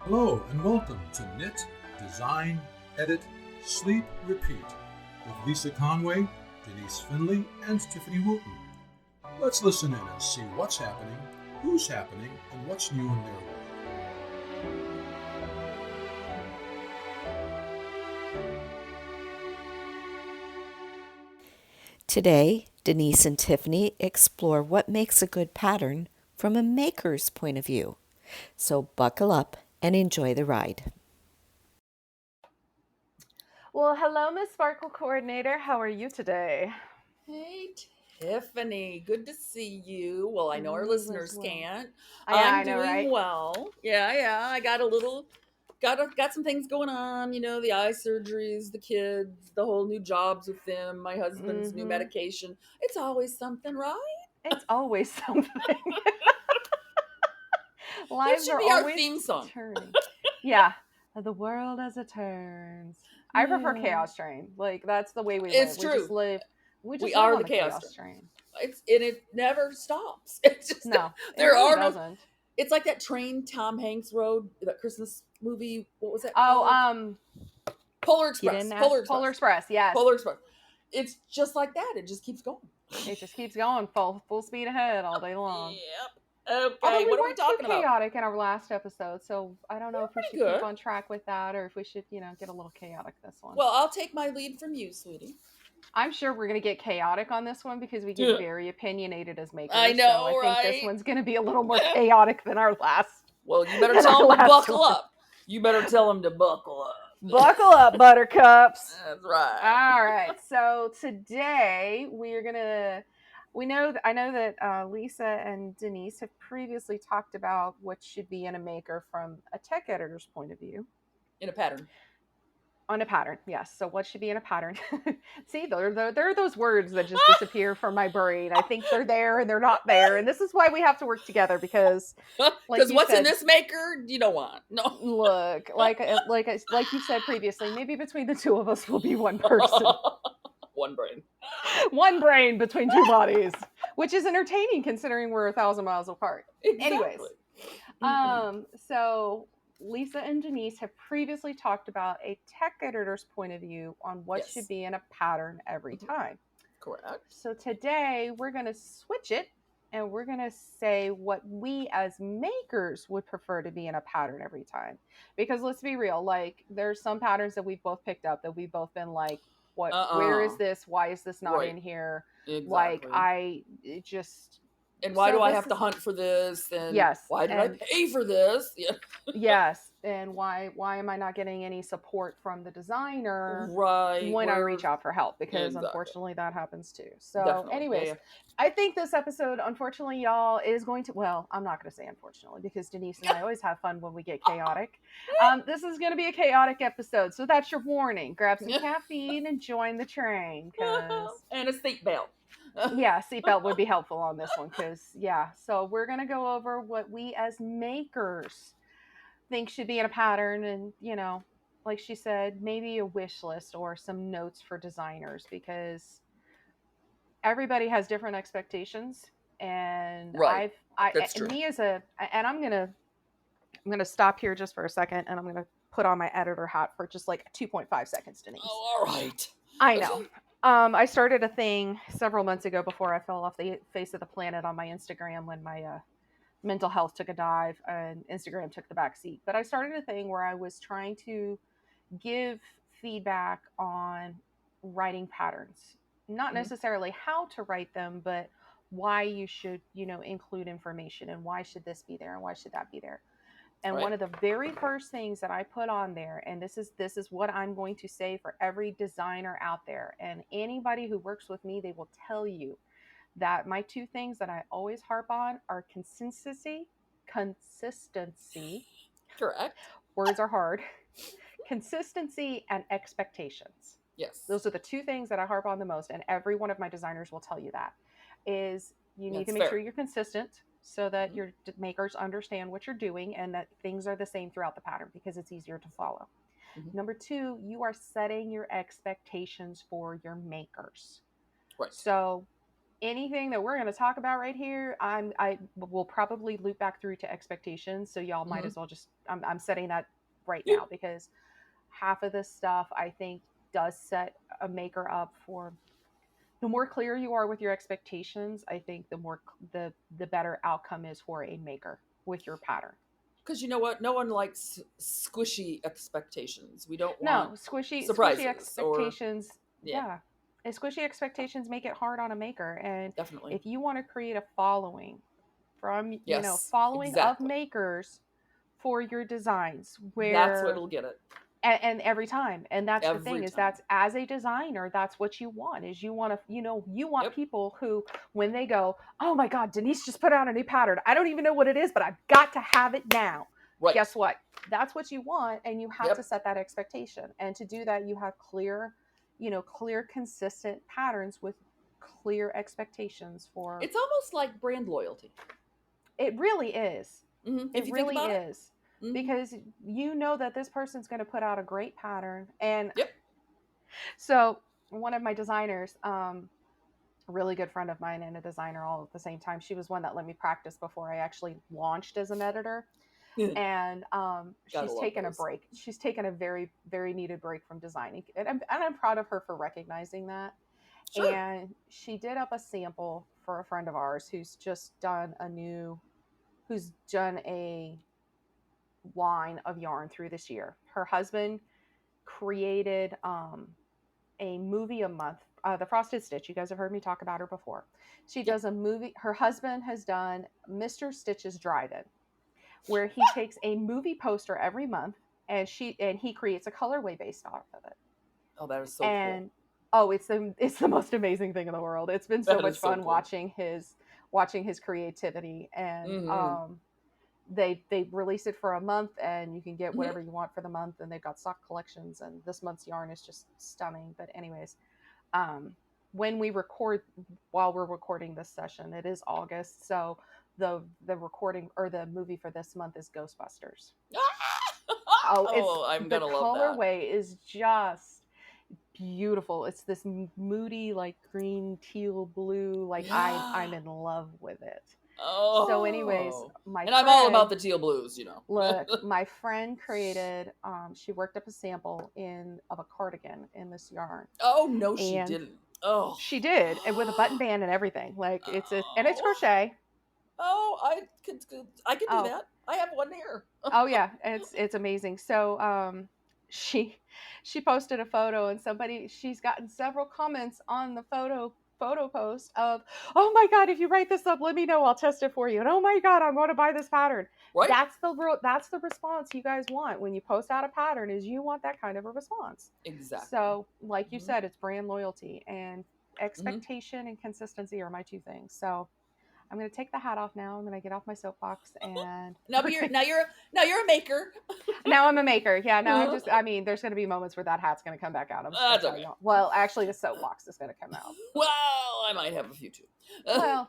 Hello and welcome to Knit, Design, Edit, Sleep, Repeat with Lisa Conway, Denise Finley, and Tiffany Wooten. Let's listen in and see what's happening, who's happening, and what's new in their world. Today, Denise and Tiffany explore what makes a good pattern from a maker's point of view. So buckle up and enjoy the ride. Well, hello, Miss Sparkle Coordinator. How are you today? Hey, Tiffany. Good to see you. Well, I know our You as listeners well. can't. Yeah, I'm I know, doing right? well. Yeah. I got got some things going on, the eye surgeries, the kids, the whole new jobs with them, my husband's new Mm-hmm. medication. It's always something, right? It's always something. That Lives should are be our always theme song. turning. Yeah, the world as it turns. I prefer Yeah. Chaos Train. Like that's the way we live. It's We just true. live. We We just live are on the the chaos Chaos train. Train. It never stops. It's just No, it there really are no. doesn't. It's like that train Tom Hanks rode, that Christmas movie. What was that Oh, called? Polar you didn't Express. ask. Polar Polar Express. Express. Yes, Polar Express. It's just like that. It just keeps going. it just keeps going full speed ahead all day long. Yep. Although Okay. we What are we weren't too talking about? chaotic in our last episode, so I don't know if we Pretty should keep good. on track with that or if we should, get a little chaotic this one. Well, I'll take my lead from you, sweetie. I'm sure we're going to get chaotic on this one because we get Yeah. very opinionated as I makers. So I know, think this right? one's going to be a little more chaotic than our last Well, you better than our tell them to last buckle one. up. You better tell them to buckle up. Buckle up, buttercups. That's right. All right. So today we're gonna. I know that Lisa and Denise have previously talked about what should be in a maker from a tech editor's point of view. In a pattern. On a pattern, yes. So what should be in a pattern? See, there are those words that just disappear from my brain. I think they're there and they're not there, and this is why we have to work together because, like Because you what's in said, this maker, you don't want. No. look, like you said previously, maybe between the two of us will be one person, One brain. one brain between two bodies, which is entertaining considering we're 1,000 miles apart. Anyways, Exactly. so Lisa and Denise have previously talked about a tech editor's point of view on what should Yes. be in a pattern every time. Correct. So today we're going to switch it and we're going to say what we as makers would prefer to be in a pattern every time. Because let's be real, like there's some patterns that we've both picked up that we've both been like, where is this? Why is this not Right. in here? Like Exactly. it just And why so do I this have to is hunt for this? And yes. why did I pay for this? Yeah. Yes, and why am I not getting any support from the designer Right. when I reach out for help? Because Exactly. unfortunately that happens too. So Definitely. anyways, Yeah. I think this episode, unfortunately, y'all, is going to, well, I'm not going to say unfortunately because Denise and I always have fun when we get chaotic. This is going to be a chaotic episode, so that's your warning. Grab some caffeine and join the train because And a seatbelt. yeah, seatbelt would be helpful on this one because yeah. So we're going to go over what we as makers think should be in a pattern and like she said, maybe a wish list or some notes for designers because everybody has different expectations and Right. That's true. me as a and I'm gonna stop here just for a second and I'm gonna put on my editor hat for just like 2.5 seconds, Denise. Oh, all right. I know. I started a thing several months ago before I fell off the face of the planet on my Instagram when my mental health took a dive and Instagram took the back seat. But I started a thing where I was trying to give feedback on writing patterns. Not necessarily how to write them, but why you should, include information and why should this be there and why should that be there. And Right. one of the very first things that I put on there, and this is what I'm going to say for every designer out there, and anybody who works with me, they will tell you that my two things that I always harp on are consistency. Correct. Words are hard. Consistency and expectations. Yes. Those are the two things that I harp on the most, and every one of my designers will tell you that is you need to make sure you're consistent so that your makers understand what you're doing and that things are the same throughout the pattern because it's easier to follow. Number two, you are setting your expectations for your makers. Right. So anything that we're going to talk about right here, I will probably loop back through to expectations. So y'all might Mm-hmm. as well just, I'm setting that right Yep. now, because half of this stuff I think does set a maker up for, the more clear you are with your expectations, I think the better outcome is for a maker with your pattern. Because you know what? No one likes squishy expectations. We don't No, want squishy surprises or, expectations. yeah, Yeah. And squishy expectations make it hard on a maker. And definitely. if you want to create a following from, Yes, following of exactly. makers for your designs, That's where, what'll get it and every time, and that's the thing, every is time. that's, as a designer, that's what you want, is you want to, you want Yep. people who, when they go, oh my god, Denise just put out a new pattern, I don't even know what it is, but I've got to have it now. Right. Guess what? That's what you want, and you have to Yep. set that expectation, and to do that you have clear, clear consistent patterns with clear expectations for. It's almost like brand loyalty. It really is. If It you think really about it. is. Mm-hmm. Because you know that this person's going to put out a great pattern. And Yep. so one of my designers, a really good friend of mine and a designer all at the same time, she was one that let me practice before I actually launched as an editor. And Gotta she's love taken a those. break. She's taken a very, very needed break from designing. And I'm proud of her for recognizing that. Sure. And she did up a sample for a friend of ours who's done a line of yarn through this year. Her husband created a movie a month. The Frosted Stitch. You guys have heard me talk about her before. She Yep. does a movie. Her husband has done Mr. Stitch's Drive-In, where he takes a movie poster every month, and he creates a colorway based off of it. Oh, that is so cool. And oh, it's the most amazing thing in the world. It's been so That much is so fun cool. watching his creativity. And Mm-hmm. they release it for a month, and you can get Mm-hmm. whatever you want for the month, and they've got stock collections, and this month's yarn is just stunning. But anyways, um when we record while we're recording this session, it is August, so the recording, or the movie for this month, is Ghostbusters. Oh, it's Oh, I'm the gonna love that. colorway is just beautiful. It's this moody, like green, teal, blue. Like I'm Yeah. in love with it. So, anyways, Oh. my And I'm all friend, about the teal blues, look, my friend created. She worked up a sample of a cardigan in this yarn, Oh, no, she and didn't. Oh. she did, and with a button band and everything. Like and it's Oh. crochet. Oh, I can do Oh, that. I have one here. oh yeah, it's amazing. So she she posted a photo, and she's gotten several comments on the photo post of, oh my god, if you write this up, let me know, I'll test it for you, and oh my god, I'm going to buy this pattern. Right? That's the response you guys want when you post out a pattern, is you want that kind of a response. Exactly. So like you Hmm. said, it's brand loyalty, and Hmm. expectation and consistency are my two things. So I'm going to take the hat off now. I'm going to get off my soapbox, and Now, now you're a maker. now I'm a maker. Yeah, now Uh-huh. I mean, there's going to be moments where that hat's going to come back out. I'm just going to That's tell okay. you. Well, actually, the soapbox is going to come out. Well, I might have a few too. Well,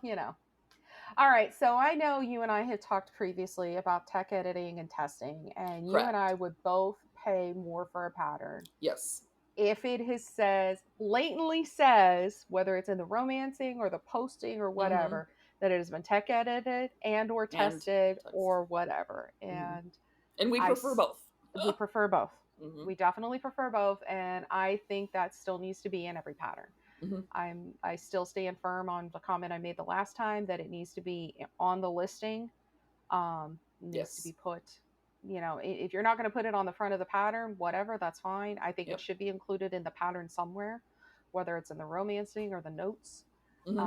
All right. So I know you and I had talked previously about tech editing and testing, and you and I Correct. would both pay more for a pattern Yes. if it blatantly says, whether it's in the romancing or the posting or Hmm. whatever, that it has been tech edited and or And tested text. or whatever. Hmm. And And we I prefer both. we prefer both. Hmm. We definitely prefer both, and I think that still needs to be in every pattern. Hmm. I still stand firm on the comment I made the last time, that it needs to be on the listing. Needs to be Yes. put, if you're not going to put it on the front of the pattern, whatever, that's fine. I think it Yep. should be included in the pattern somewhere, whether it's in the romancing or the notes, Hmm.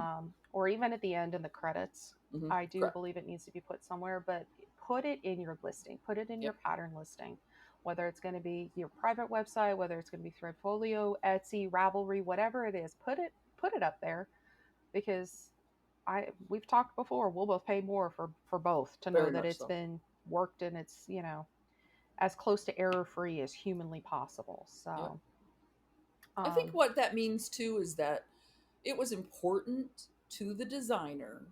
or even at the end in the credits. Hmm. I do Correct. believe it needs to be put somewhere, but put it in your listing, put it in your Yep. pattern listing, whether it's going to be your private website, whether it's going to be Threadfolio, Etsy, Ravelry, whatever it is, put it up there, because we've talked before, we'll both pay more for both, to know Very that much it's so. been worked, and it's, as close to error free as humanly possible. Yep. So I think um what that means too is that it was important to the designer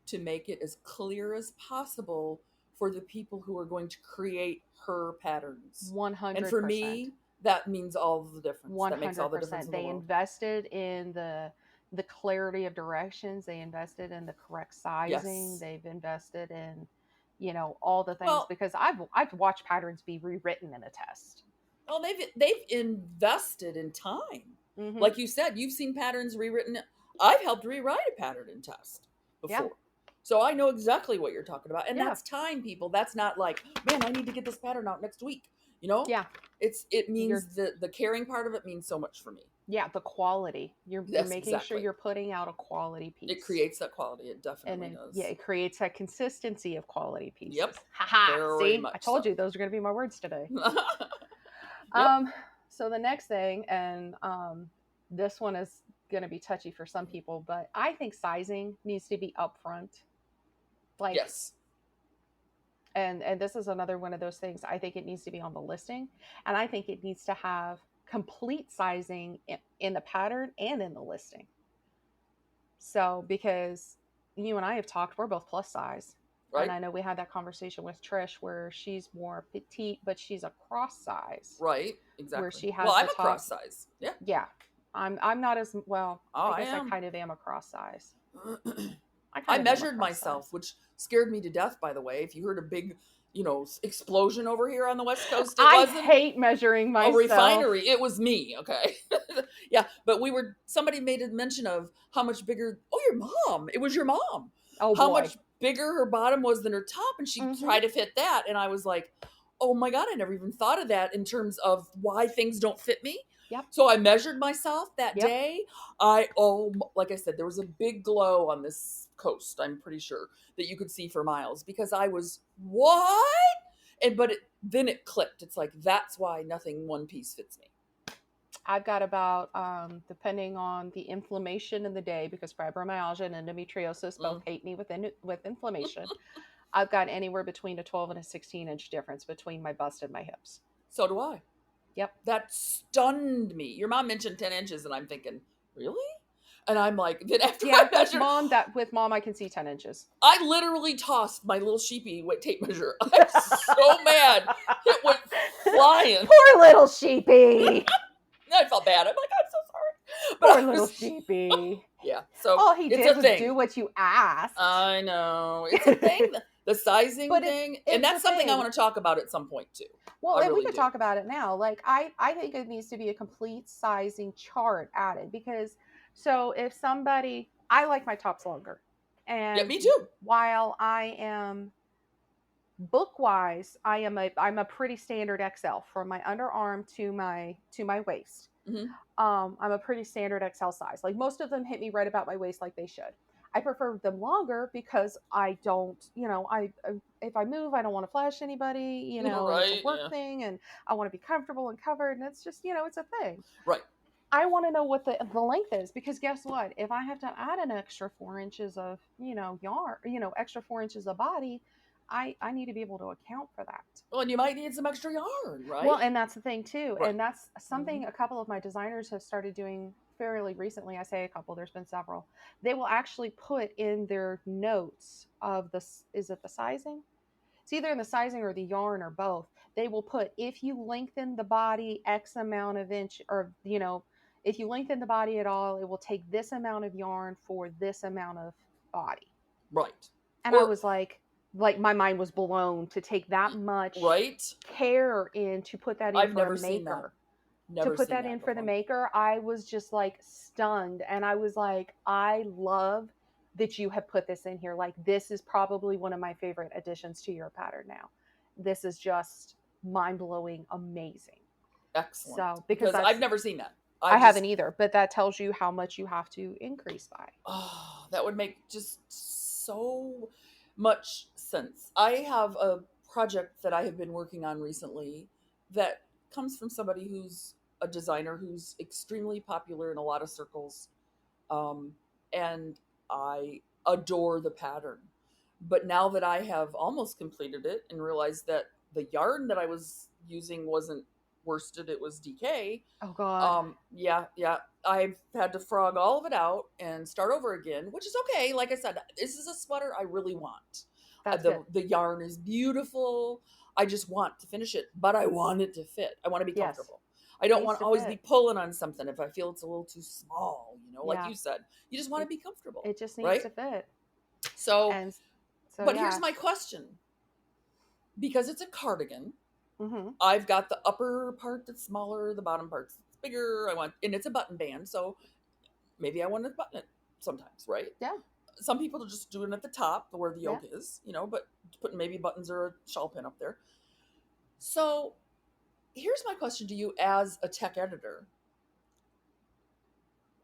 to make it as clear as possible for the people who are going to create her patterns. And for 100%. me, that means all of the difference. That makes all the difference 100%. in the They world. invested in the the clarity of directions. They invested in the correct sizing. Yes. They've invested in, all the things, Well, because I've watched patterns be rewritten in a test. well, they've invested in time. Hmm. Like you said, you've seen patterns rewritten. I've helped rewrite a pattern in test Yeah. before. So I know exactly what you're talking about. And Yeah. that's time, people. That's not like, man, I need to get this pattern out next week. You know? Yeah. It You're means the caring part of it means so much for me. Yeah, the quality. You're Yes, making sure exactly. you're putting out a quality It piece. creates that quality. It And definitely yeah, does. it creates that consistency of quality Yep. pieces. Haha. Very See? I much told so. you those are going to be my words today. Yep. So the next thing, and this one is going to be touchy for some people, but I think sizing needs to be upfront. Like, Yes. and this is another one of those things. I think it needs to be on the listing, and I think it needs to have complete sizing in the pattern and in the listing. So, because you and I have talked, we're both plus size. Right. And I know we had that conversation with Trish where she's more petite, but she's a cross size. Right. Exactly. Where she has well, I'm the a top. cross size. Yeah. Yeah. I'm not as well. Oh, I guess I am. kind of am a cross size. I measured myself, which scared me to death, by the way. If you heard a big, explosion over here on the West Coast, it I wasn't hate measuring myself. a refinery. It was me, okay? Yeah, but somebody made a mention of how much bigger, oh, your mom. It was your mom. Oh, how boy. much bigger her bottom was than her top, and she tried to fit that. And I was like, oh my God, I never even thought of that in terms of why things don't fit me. Yep. So I measured myself that day. Like I said, there was a big glow on this coast, I'm pretty sure, that you could see for miles, because I was, what? But then it clicked. It's like, that's why nothing one piece fits me. I've got about, depending on the inflammation in the day, because fibromyalgia and endometriosis both hate me with inflammation, I've got anywhere between a 12 and a 16-inch difference between my bust and my hips. So do I. Yep. That stunned me. Your mom mentioned 10 inches, and I'm thinking, really? And I'm like, then after I measured, with mom, I can see 10 inches. I literally tossed my little sheepy tape measure. I'm so mad. It went flying. Poor little sheepy. I felt bad. I'm like, I'm so sorry. But poor little sheepy. Yeah. So all he did was do what you asked. I know. It's a thing. The sizing thing. And that's something I want to talk about at some point too. Well, and we could talk about it now. Like, I think it needs to be a complete sizing chart added, because so if somebody, I like my tops longer. And yeah, me too. While I am book wise, I'm a pretty standard XL from my underarm to my waist. Mm-hmm. I'm a pretty standard XL size. Like, most of them hit me right about my waist, like they should. I prefer them longer because I don't, if I move, I don't want to flash anybody, right, it's a work thing, and I want to be comfortable and covered, and it's just, it's a thing. Right. I want to know what the length is, because guess what? If I have to add an extra 4 inches of, yarn, extra 4 inches of body, I need to be able to account for that. Well, and you might need some extra yarn, right? Well, and that's the thing too. Right. And that's something a couple of my designers have started doing fairly recently. I say a couple, there's been several. They will actually put in their notes of is it the sizing? It's either in the sizing or the yarn or both. They will put, if you lengthen the body X amount of inch, or, if you lengthen the body at all, it will take this amount of yarn for this amount of body. Right. And I was like my mind was blown to take that much care in to put that in I've for never a seen maker. That. To put that in for the maker, I was just like stunned. And I was like, I love that you have put this in here. Like, this is probably one of my favorite additions to your pattern now. This is just mind-blowing, amazing. Excellent. So because I've never seen that. I haven't either, but that tells you how much you have to increase by. Oh, that would make just so much sense. I have a project that I have been working on recently that comes from somebody who's a designer who's extremely popular in a lot of circles. And I adore the pattern. But now that I have almost completed it and realized that the yarn that I was using wasn't worsted, it was DK. Oh God. Yeah. I've had to frog all of it out and start over again, which is okay. Like I said, this is a sweater I really want. The yarn is beautiful. I just want to finish it, but I want it to fit. I want to be comfortable. I don't Needs want to to always be fit. pulling on something if I feel it's a little too small, like Yeah. you said. You just want to It be comfortable, it just needs right? to fit. So, And so but here's yeah. my question. Because it's a cardigan, Mhm. I've got the upper part that's smaller, the bottom part's bigger. And it's a button band, so maybe I want to button it sometimes, right? Yeah. Some people just do it at the top where the Yeah. yoke is, but putting maybe buttons or a shawl pin up there. So here's my question to you as a tech editor.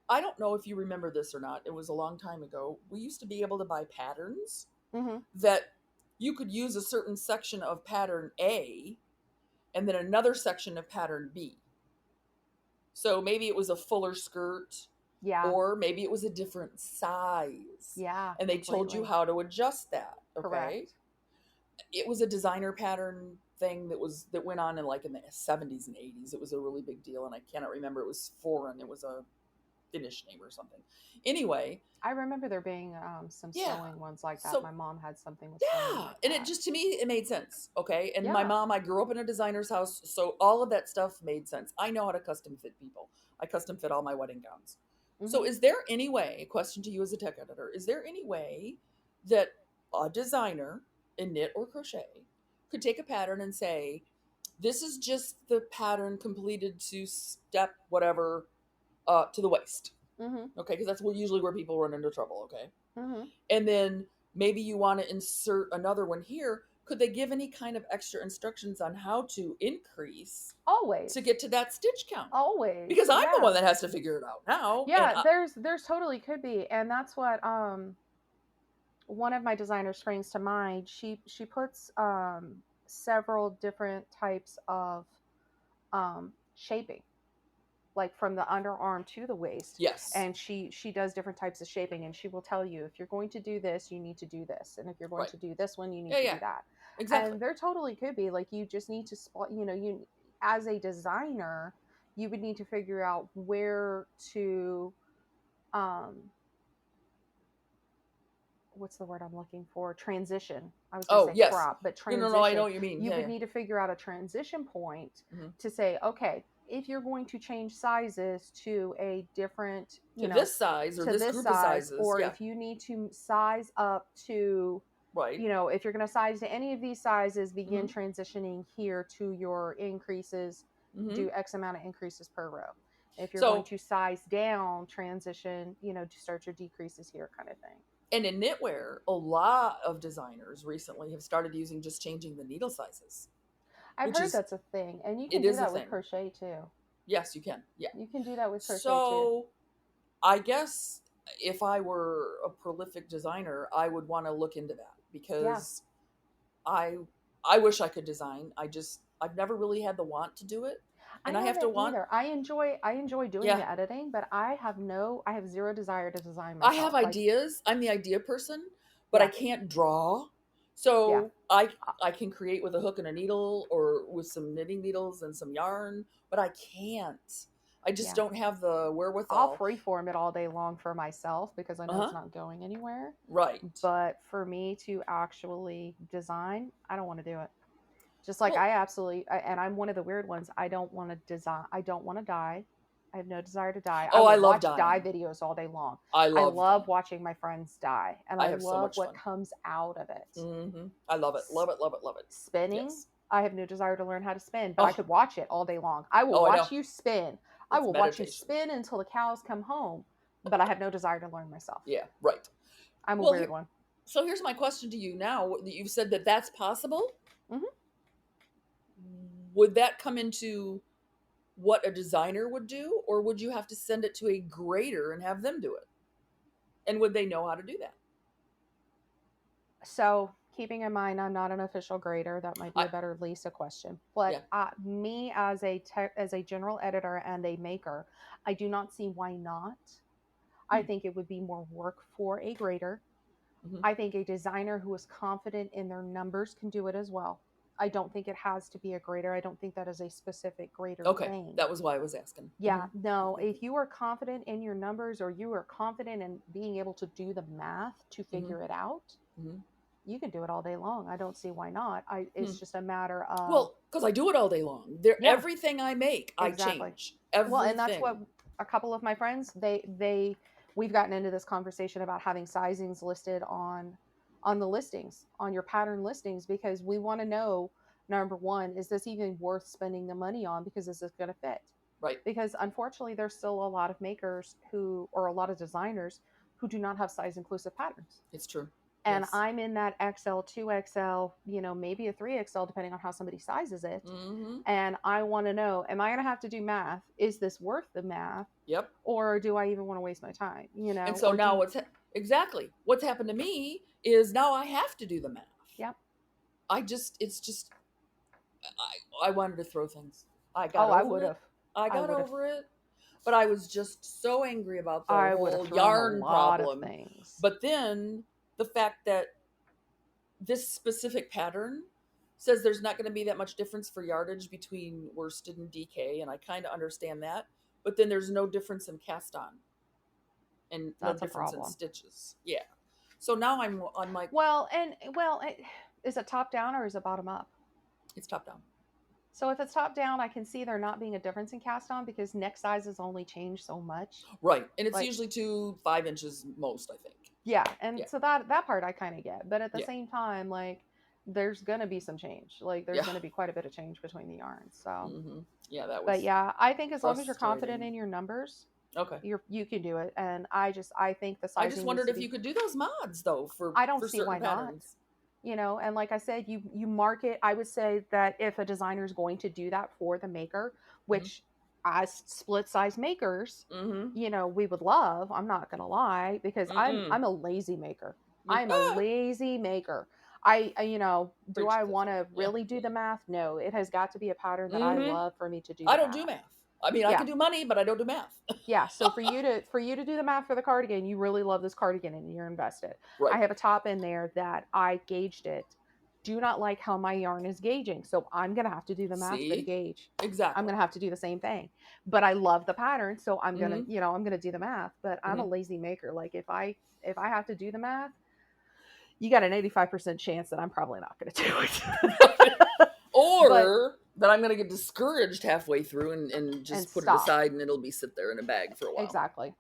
I don't know if you remember this or not. It was a long time ago. We used to be able to buy patterns Mhm. that you could use a certain section of pattern A and then another section of pattern B. So maybe it was a fuller skirt, Yeah. or maybe it was a different size. Yeah, And they told you completely. how to adjust that. Okay. Correct. It was a designer pattern thing that went on in the 70s and 80s. It was a really big deal, and I cannot remember. It was foreign. It was a Finnish name or something. Anyway, I remember there being some yeah. sewing ones like that. So My mom had something with sewing yeah, like and it that. just, to me, it made sense. Okay, and my Yeah. mom, I grew up in a designer's house, so all of that stuff made sense. I know how to custom fit people. I custom fit all my wedding gowns. So Mhm. is there any way, question to you as a tech editor, is there any way that a designer in knit or crochet could take a pattern and say, this is just the pattern completed to step whatever to the waist? Mhm. Okay, because that's usually where people run into trouble. Okay, Mhm. and then maybe you want to insert another one here. Could they give any kind of extra instructions on how to increase to Always. get to that stitch count? Always. Because I'm the one Yeah. that has to figure it out now. And Yeah, there's totally could be. And that's what one of my designers springs to mind. She puts several different types of shaping, like from the underarm to the waist, yes, and she does different types of shaping, and she will tell you, if you're going to do this, you need to do this, and if you're going right, to do this one, you need yeah, to yeah, do that. exactly. And there totally could be, like, you just need to spot, you, as a designer, you would need to figure out where to um what's the word I'm looking for? Transition. I was going to Oh say yes, crop, but no, no, no. I know transition. what you mean. You Yeah, would yeah. need to figure out a transition point Mm-hmm. to say, okay, if you're going to change sizes to a different, To this size or to this this group of size, sizes, or yeah, if you need to size up to, right. if you're going to size to any of these sizes, begin Mm-hmm. transitioning here to your increases, Mm-hmm. do X amount of increases per row. If you're going So, to size down, transition, to start your decreases here, kind of thing. and in knitwear, a lot of designers recently have started using just changing the needle sizes, I've which heard is, that's a thing, and you can it do is a that with thing. crochet too. Yes, you can. Yeah. You can do that with crochet too. So I guess if I were a prolific designer, I would want to look into that, Yeah, because I I wish I could design. I've never really had the want to do it. I And I have to haven't want, either. I enjoy doing yeah. the editing, but I have zero desire to design I have myself. Like, ideas. I'm the idea person, but I yeah, can't draw. yeah, So I uh, I can create with a hook and a needle or with some knitting needles and some yarn, but I can't. I just yeah. don't have the I'll wherewithal. freeform it all day long for myself because I know it's Uh-huh. not going anywhere. Right. But for me to actually design, I don't want to do it. Just like Well, I absolutely, and I'm one of the weird ones. I don't want to design. I don't want to dye. I have no desire to dye. I oh, I will love watch dye dyeing. videos all day long. I I love them. love watching my friends dye, and I I have so love much what fun. comes out of it. I love it. Love it. Love it. Love it. Spinning, Yes. I have no desire to learn how to spin, but I Oh, could watch it all day long. I will oh, I know. watch you spin. I It's will watch you meditation. spin until the cows come home, but I have no desire to learn myself. Yeah, right. I'm a Well, weird one. so here's my question to you now. That you've said that that's possible. Hmm. Would that come into what a designer would do, or would you have to send it to a grader and have them do it? And would they know how to do that? So, keeping in mind, I'm not an official grader. That might be I a better Lisa question. But Yeah. me as as a general editor and a maker, I do not see why not. I Hmm. think it would be more work for a grader. Hmm. I think a designer who is confident in their numbers can do it as well. I don't think it has to be a grader. I don't think that is a specific grader Okay, thing. that was why I was asking. Yeah, no, if you are confident in your numbers, or you are confident in being able to do the math to Hmm. figure it out, Hmm. you can do it all day long. I don't see why not. It's just a matter of, Well, because I do it all day long. There, yeah, everything I make, I exactly. change. Well, and that's Everything. what a couple of my friends, we've gotten into this conversation about having sizings listed on the listings, on your pattern listings, because we want to know, number one, is this even worth spending the money on, because this is going to fit? Right. Because unfortunately there's still a lot of makers who, or a lot of designers who do not have size inclusive patterns. It's true. And Yes. I'm in that XL, 2XL, maybe a 3XL, depending on how somebody sizes it. Mm-hmm. And I want to know, am I going to have to do math? Is this worth the math? Yep. Or do I even want to waste my time? And so or now exactly what's happened to me is now I have to do the math. Yep. It's just, I wanted to throw things. I got Oh, I over would it. have. I got over it. But I was just so angry about the I would whole have thrown yarn a lot problem. of things. But then the fact that this specific pattern says there's not going to be that much difference for yardage between worsted and DK, and I kind of understand that. But then there's no difference in cast on, and That's no a difference in problem. stitches. Yeah. So now I'm like, is it top down or is it bottom up? it's top down. So if it's top down, I can see there not being a difference in cast on, because neck sizes only change so much. Right. And it's Like, usually 5 inches most, I think. yeah. And Yeah. so that part I kind of get. But at the Yeah. same time, like, there's going to be some change. Like, there's Yeah. going to be quite a bit of change between the yarns. So, Mm-hmm. Yeah, that was. but yeah, I think as long as you're confident frustrating. in your numbers, Okay. you can do it. And I think the sizing I just wondered if you could do those mods though I don't for see certain why patterns. not. And like I said, you market. I would say that if a designer is going to do that for the maker, which as split size makers, Mm-hmm. we would love. I'm not gonna lie, because Mm-mm. I'm a lazy maker. Me- I'm a ah! lazy maker. Do Preach, I want Tiffany. to Yeah. really do the math? No, it has got to be a pattern that I Mm-hmm. love for me to do. I don't do math. I mean, I Yeah. can do money, but I don't do math. Yeah, so for you to do the math for the cardigan, you really love this cardigan and you're invested. Right. I have a top in there that I gauged it. Do not like how my yarn is gauging, so I'm gonna have to do the math for the gauge. Exactly. I'm gonna have to do the same thing, but I love the pattern, so I'm gonna Mhm. I'm gonna do the math. But I'm a lazy maker. Like, if I have to do the math, you got an 85% chance that I'm probably not gonna do it. Or that I'm going to get discouraged halfway through and just put stop. it aside, and it'll be sit there in a bag for a while. Exactly.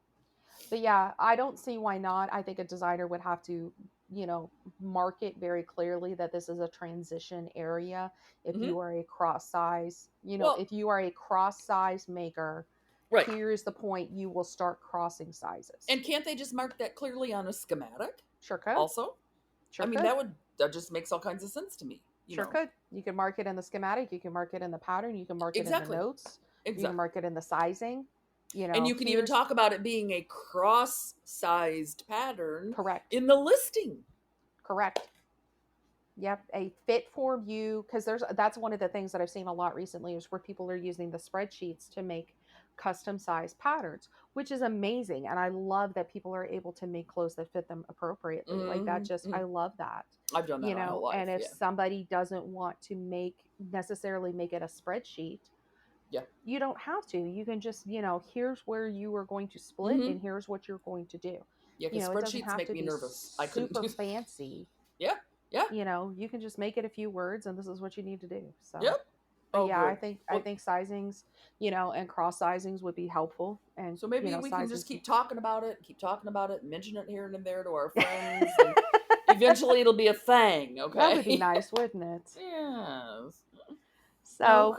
But yeah, I don't see why not. I think a designer would have to, market very clearly that this is a transition area. If you are a cross size, if you are a cross size maker, right, here's the point: you will start crossing sizes. And can't they just mark that clearly on a schematic? Sure could. Also, sure. I mean, could. that just makes all kinds of sense to me. Sure could. You can mark it in the schematic. You can mark it in the pattern. You can mark it in the notes. Exactly. You can mark it in the sizing. And you can even talk about it being a cross-sized pattern. Correct. In the listing. Correct. Yep, a fit for you, because that's one of the things that I've seen a lot recently, is where people are using the spreadsheets to make custom size patterns, which is amazing. And I love that people are able to make clothes that fit them appropriately. Like, that just, I love that. I've done that my whole life. And if somebody doesn't want to necessarily make it a spreadsheet, you don't have to. You can just, here's where you are going to split, and here's what you're going to do. Yeah, because spreadsheets make me nervous. I couldn't super fancy. Yeah. You can just make it a few words, and this is what you need to do. So, but I think sizings, and cross sizings would be helpful. And so maybe we can just keep talking about it, mention it here and there to our friends. And eventually, it'll be a thing. Okay, that would be nice, wouldn't it? Yes. So,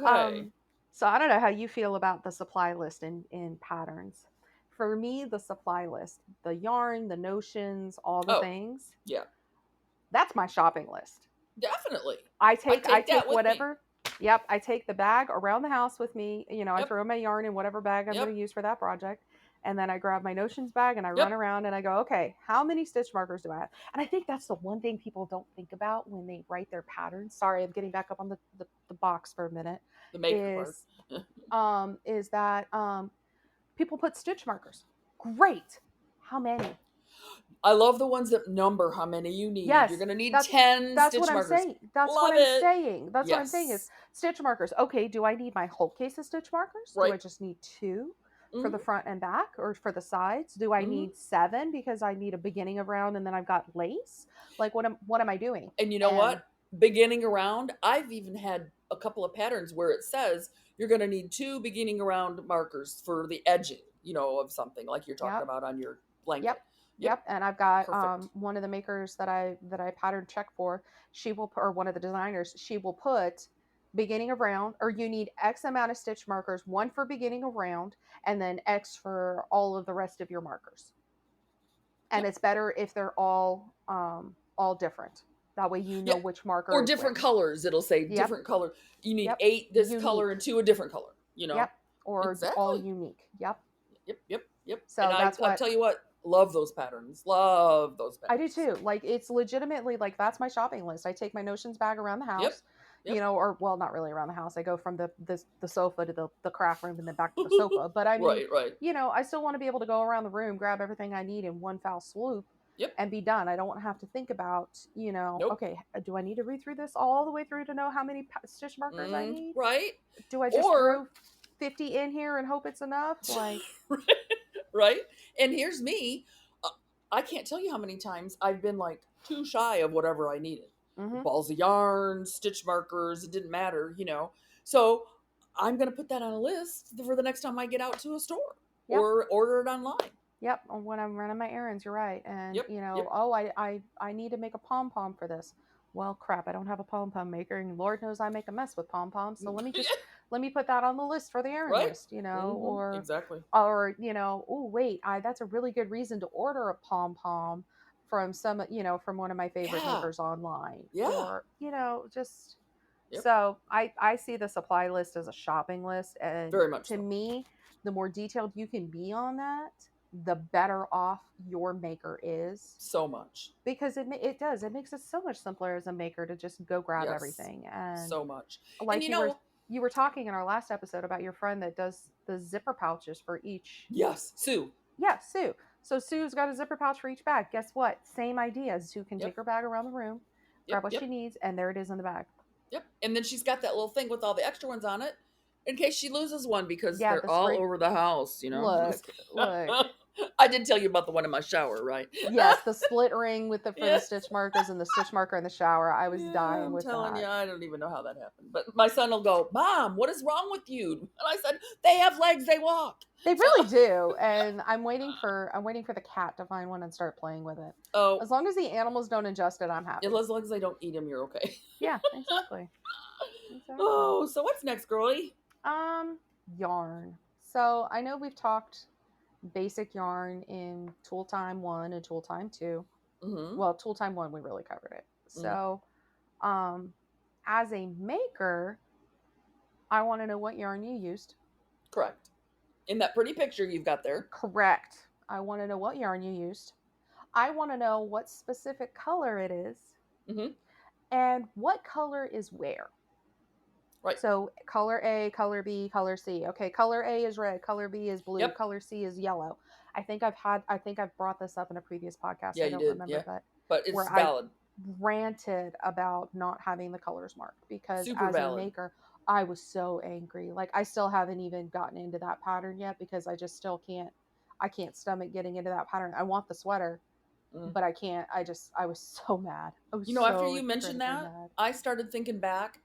so I don't know how you feel about the supply list in patterns. For me, the supply list, the yarn, the notions, all the things. Yeah. That's my shopping list. Definitely. I take whatever. Yep. I take the bag around the house with me. I throw my yarn in whatever bag I'm going to use for that project. And then I grab my notions bag and I run around and I go, okay, how many stitch markers do I have? And I think that's the one thing people don't think about when they write their patterns. Sorry, I'm getting back up on the box for a minute. The maker part. Is that people put stitch markers. Great. How many? I love the ones that number how many you need. Yes, you're going to need 10 that's stitch what markers. I'm saying. That's love what I'm saying. That's what I'm saying is stitch markers. Okay, do I need my whole case of stitch markers? Right. Do I just need 2? for the front and back, or for the sides? Do I need 7 because I need a beginning of round and then I've got lace? Like, what am I doing? And you know what? Beginning around, I've even had a couple of patterns where it says you're going to need 2 beginning around markers for the edging, of something like you're talking Yep. about on your blanket. Yep. Yep. And I've got Perfect. one of the makers that I pattern check for. She will or one of the designers. She will put beginning of round, or you need X amount of stitch markers, one for beginning of round, and then X for all of the rest of your markers. And Yep. it's better if they're all different. That way you know Yep. which marker Or is different which. colors. It'll say Yep. different color. You need Yep. 8 this Unique. color and 2 a different color. Yep. Or Exactly. all unique. Yep. Yep. So and that's I'll tell you what, love those patterns. Love those I do patterns. too. Like, it's legitimately like, that's my shopping list. I take my notions bag around the house, Yep. or, well, not really around the house. I go from the sofa to the craft room and then back to the sofa. But I mean, Right. I still want to be able to go around the room, grab everything I need in one foul swoop, and be done. I don't want to have to think about, Nope. okay, do I need to read through this all the way through to know how many stitch markers I need? Right. Do I just throw 50 in here and hope it's enough? Like, right. And here's me. I can't tell you how many times I've been like too shy of whatever I needed. Balls of yarn, stitch markers, it didn't matter, So I'm going to put that on a list for the next time I get out to a store or order it online. Yep, when I'm running my errands, you're right. And oh, I need to make a pom pom for this. Well, crap, I don't have a pom pom maker, and Lord knows I make a mess with pom poms. So let me put that on the list for the errand list, or exactly. Or oh wait, that's a really good reason to order a pom pom from from one of my favorite makers online. Or just. So I see the supply list as a shopping list, and very much to me, the more detailed you can be on that, the better off your maker is. So much. Because it makes it so much simpler as a maker to just go grab everything. And so much. Like, and you were talking in our last episode about your friend that does the zipper pouches for each. Yes, Sue. Yeah, Sue. So Sue's got a zipper pouch for each bag. Guess what? Same idea. Sue can take her bag around the room, grab what she needs, and there it is in the bag. Yep. And then she's got that little thing with all the extra ones on it in case she loses one, because they're all over the house, Look. I did tell you about the one in my shower, right? Yes, the split ring for the stitch markers and the stitch marker in the shower. I was dying with that. I'm telling you, I don't even know how that happened. But my son will go, "Mom, what is wrong with you?" And I said, "They have legs, they walk." They really do. And I'm waiting for the cat to find one and start playing with it. Oh, as long as the animals don't ingest it, I'm happy. As long as they don't eat them, you're okay. Yeah, exactly. Oh, so what's next, girlie? Yarn. So I know we've talked basic yarn in Tool Time 1 and Tool Time 2. Well, Tool Time 1 we really covered it. So as a maker, I want to know what yarn you used. Correct. In that pretty picture you've got there. Correct. I want to know what yarn you used. I want to know what specific color it is. And what color is where. Right. So color A, color B, color C. Okay, color A is red, color B is blue, color C is yellow. I think I've brought this up in a previous podcast. Yeah, I don't remember, but it's valid. I ranted about not having the colors marked because Super as valid. a maker, I was so angry. Like, I still haven't even gotten into that pattern yet because I just still can't. I can't stomach getting into that pattern. I want the sweater, but I can't. I was so mad. After you mentioned that, mad. I started thinking back.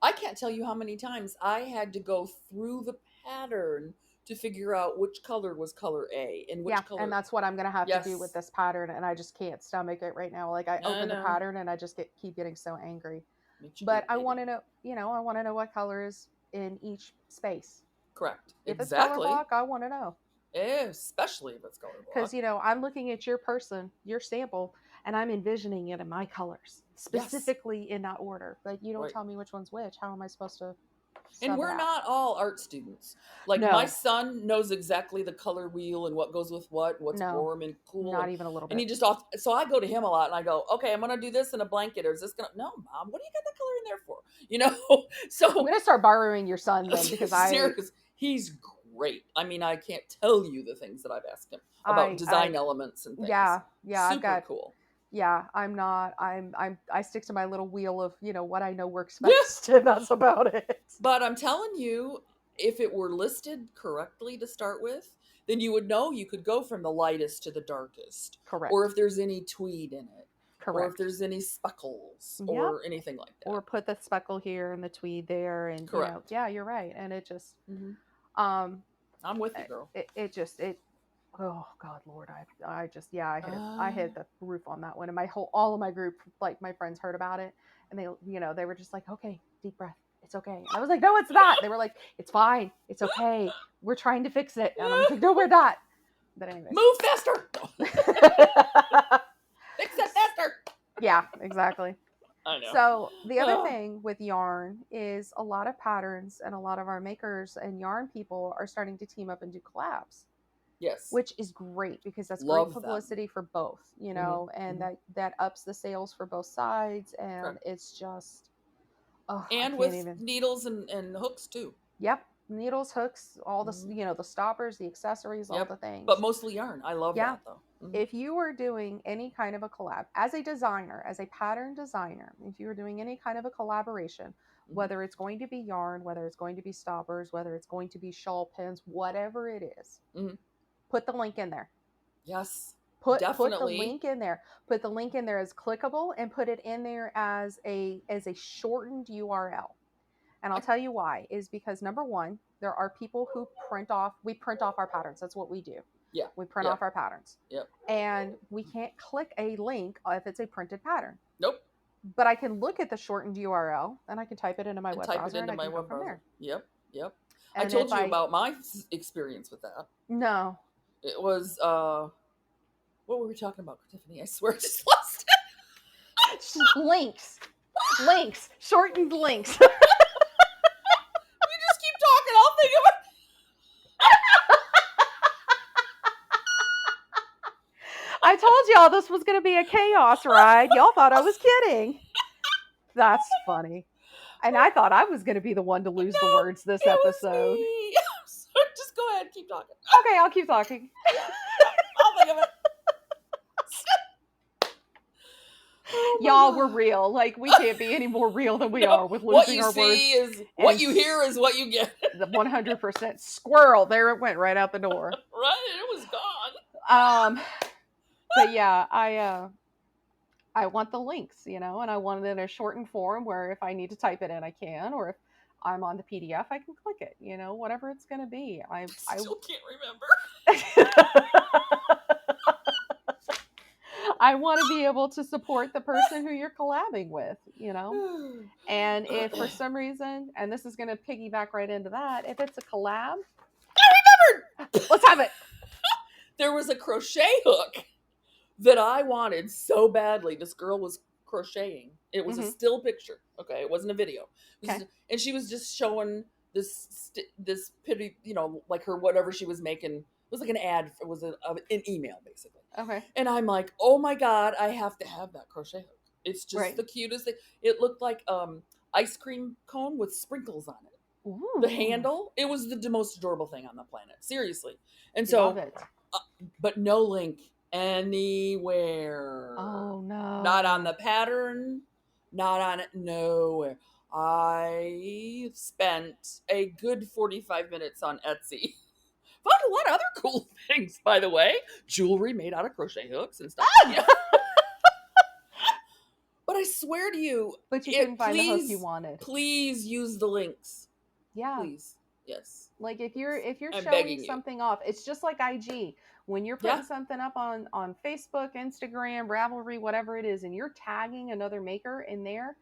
I can't tell you how many times I had to go through the pattern to figure out which color was color A and which color. And that's what I'm gonna have to do with this pattern, and I just can't stomach it right now. Like, I open the pattern and I just keep getting so angry. But I want to know, I want to know what color is in each space. Correct. If it's color block, I want to know. Especially if it's color block. Because I'm looking at your sample, and I'm envisioning it in my colors, specifically in that order. But you don't tell me which one's which. How am I supposed to? And we're not all art students. Like, my son knows exactly the color wheel and what goes with what's warm and cool. Not even a little bit. And he just so I go to him a lot and I go, okay, I'm gonna do this in a blanket, or is this gonna? No, Mom, what do you got that color in there for? So I'm gonna start borrowing your son then, because he's great. I mean, I can't tell you the things that I've asked him about design elements and things. Yeah, super I've got cool. Yeah, I stick to my little wheel of, what I know works best, and that's about it. But I'm telling you, if it were listed correctly to start with, then you would know you could go from the lightest to the darkest. Correct. Or if there's any tweed in it. Correct. Or if there's any speckles Yep. or anything like that. Or put the speckle here and the tweed there, and Correct. you know, yeah, you're right. And it just, I'm with you, girl. It oh God, Lord, I just, yeah, I hit the roof on that one, and all of my group, like my friends, heard about it, and they, you know, they were just like, okay, deep breath, it's okay. And I was like, no, it's not. They were like, it's fine, it's okay, we're trying to fix it, and I was like, no, we're not. But anyways, move faster. Fix it faster. Yeah, exactly. I know. So the other thing with yarn is a lot of patterns and a lot of our makers and yarn people are starting to team up and do collabs. Yes. Which is great because that's Love great publicity for both, you know, and that ups the sales for both sides, and it's just and with needles and hooks too. Yep. Needles, hooks, all the you know, the stoppers, the accessories, all the things. But mostly yarn. I love that though. If you are doing any kind of a collab as a designer, as a pattern designer, if you are doing any kind of a collaboration, whether it's going to be yarn, whether it's going to be stoppers, whether it's going to be shawl pins, whatever it is, put the link in there. Yes. Put the link in there. Put the link in there as clickable, and put it in there as a shortened URL. And I'll tell you why, is because number one, there are people who we print off our patterns. That's what we do. Yeah. We print off our patterns. Yep. And we can't click a link if it's a printed pattern. Nope. But I can look at the shortened URL and I can type it into my web browser and I can go from there. Yep. And I told you about my experience with that. No. It was, what were we talking about, Tiffany? I swear I just lost it. Links. Shortened links. You just keep talking, I'll think of it. I told y'all this was going to be a chaos ride. Y'all thought I was kidding. That's funny. And I thought I was going to be the one to lose the words this episode. Just go ahead, keep talking. Okay, I'll keep talking. I'll think of it. Y'all, we're real. Like, we can't be any more real than we are with losing our words. What you see is what you hear is what you get. The 100% squirrel. There it went, right out the door. Right, it was gone. But yeah, I want the links, you know, and I want it in a shortened form where if I need to type it in, I can, or if I'm on the PDF, I can click it, you know, whatever it's going to be. I still can't remember. I want to be able to support the person who you're collabing with, you know, and if for some reason, and this is going to piggyback right into that, if it's a collab, I remembered. Let's have it. There was a crochet hook that I wanted so badly. This girl was crocheting. It was a still picture. Okay. It wasn't a video. And she was just showing this pity, you know, like her, whatever she was making. It was like an ad. It was an email basically. Okay. And I'm like, oh my God, I have to have that crochet hook. It's just the cutest thing. It looked like ice cream cone with sprinkles on it. Ooh. The handle, it was the most adorable thing on the planet. Seriously. And so, love it. But no link anywhere. Oh no. Not on the pattern, not on it, nowhere. I spent a good 45 minutes on Etsy. Found a lot of other cool things, by the way. Jewelry made out of crochet hooks and stuff. But I swear to you, but you couldn't find the hook you wanted. Please use the links. Yeah. Please. Yes. Like if you're I'm showing something off, it's just like IG. When you're putting something up on Facebook, Instagram, Ravelry, whatever it is, and you're tagging another maker in there,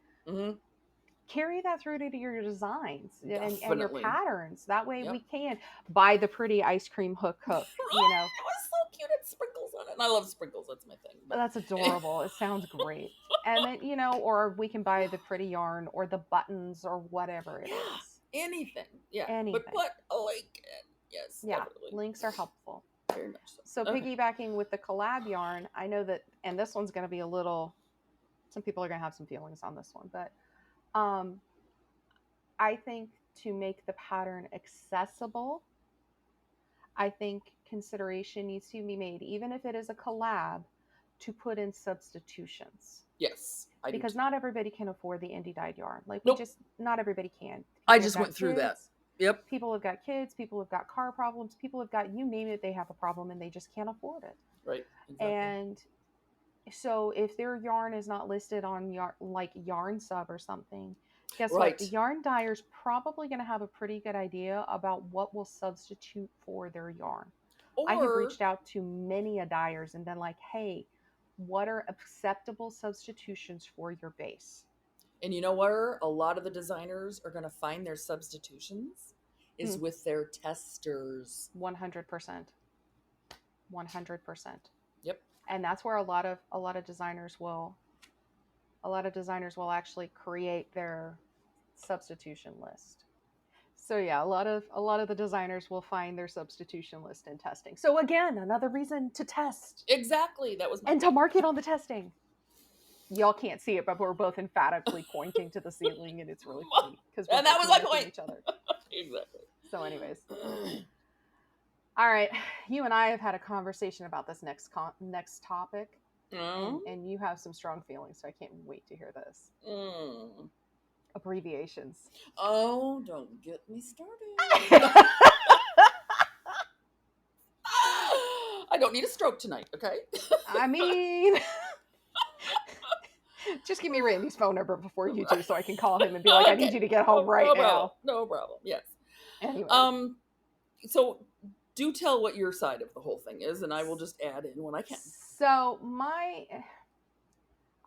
carry that through to your designs and your patterns. That way we can buy the pretty ice cream hook, you know. It was so cute. It sprinkles on it. And I love sprinkles. That's my thing. But that's adorable. It sounds great. And then, you know, or we can buy the pretty yarn or the buttons or whatever it is. Anything. Yeah. Anything. But put a link in. Yes. Yeah. Definitely. Links are helpful. Very much so. So piggybacking with the collab yarn, I know that, and this one's going to be a little, some people are going to have some feelings on this one, but I think to make the pattern accessible, I think consideration needs to be made, even if it is a collab, to put in substitutions. Yes. Because not everybody can afford the indie dyed yarn. Like nope. not everybody can. I just went through that. Yep. People have got kids, people have got car problems, people have got, you name it, they have a problem and they just can't afford it. Right. Exactly. And so if their yarn is not listed on like Yarn Sub or something, guess what? The Right. yarn dyer's probably going to have a pretty good idea about what will substitute for their yarn. I have Or, reached out to many a dyers and been like, hey, what are acceptable substitutions for your base? and you know where a lot of the designers are going to find their substitutions is Hmm. with their testers. 100%. 100%. Yep. And that's where a lot of designers will actually create their substitution list. So yeah, a lot of the designers will find their substitution list in testing. So again, another reason to test Exactly. That was my and to market on the testing. Y'all can't see it, but we're both emphatically pointing to the ceiling, and it's really funny because we're And that both was my mimicking point. each other. Exactly. So, anyways, all right, you and I have had a conversation about this next topic, and you have some strong feelings, so I can't wait to hear this. Abbreviations. Oh, don't get me started. I don't need a stroke tonight, okay? I mean, just give me Randy's phone number before you do, so I can call him and be like, I need you to get home right no now. Problem. No problem. Yes. Anyway. So do tell what your side of the whole thing is, and I will just add in when I can. So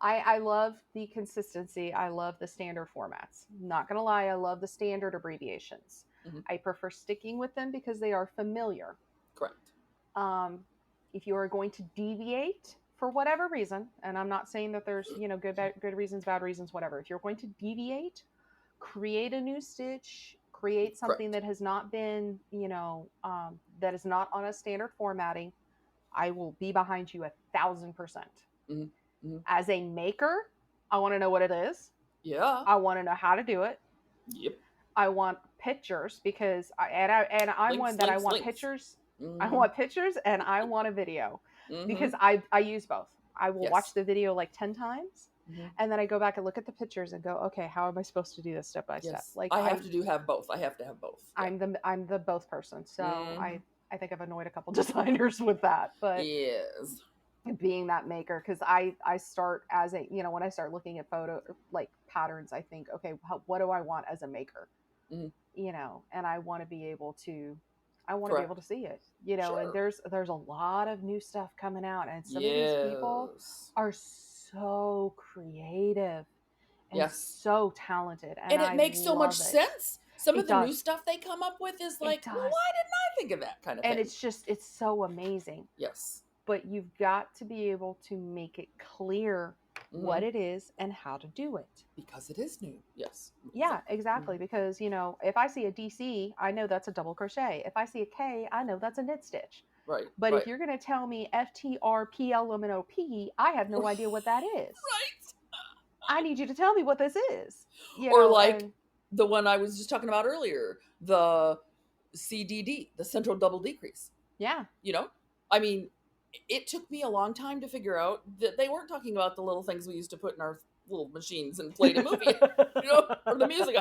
I love the consistency. I love the standard formats. Not gonna lie, I love the standard abbreviations. Mhm. I prefer sticking with them because they are familiar. Correct. If you are going to deviate for whatever reason, and I'm not saying that there's good reasons, bad reasons, whatever. If you're going to deviate, create a new stitch, create something Correct. that has not been that is not on a standard formatting, I will be behind you 1,000%. Mm-hmm. Mm-hmm. As a maker, I want to know what it is. Yeah. I want to know how to do it. Yep. I want pictures because I'm one that I want pictures. Mm-hmm. I want pictures and I want a video because I use both. I will watch the video like 10 times and then I go back and look at the pictures and go, okay, how am I supposed to do this step by step? Like I have to have both. I have to have both. Yeah. I'm the both person. So I think I've annoyed a couple designers with that, but yes. Being that maker, because I start as a when I start looking at photo like patterns, I think, okay, what do I want as a maker? And I want to be able to see it, and there's a lot of new stuff coming out, and some of these people are so creative and so talented, and it makes so much sense. Some of the new stuff they come up with is like, well, why didn't I think of that kind of thing? And it's so amazing. Yes. But you've got to be able to make it clear what it is and how to do it. Because it is new. Yes. Yeah, exactly. Because, if I see a DC, I know that's a double crochet. If I see a K, I know that's a knit stitch. Right. But if you're going to tell me FTRPLMNOP, I have no idea what that is. Right. I need you to tell me what this is. The one I was just talking about earlier, the CDD, the central double decrease. Yeah. I mean, it took me a long time to figure out that they weren't talking about the little things we used to put in our little machines and play the movie, or the music.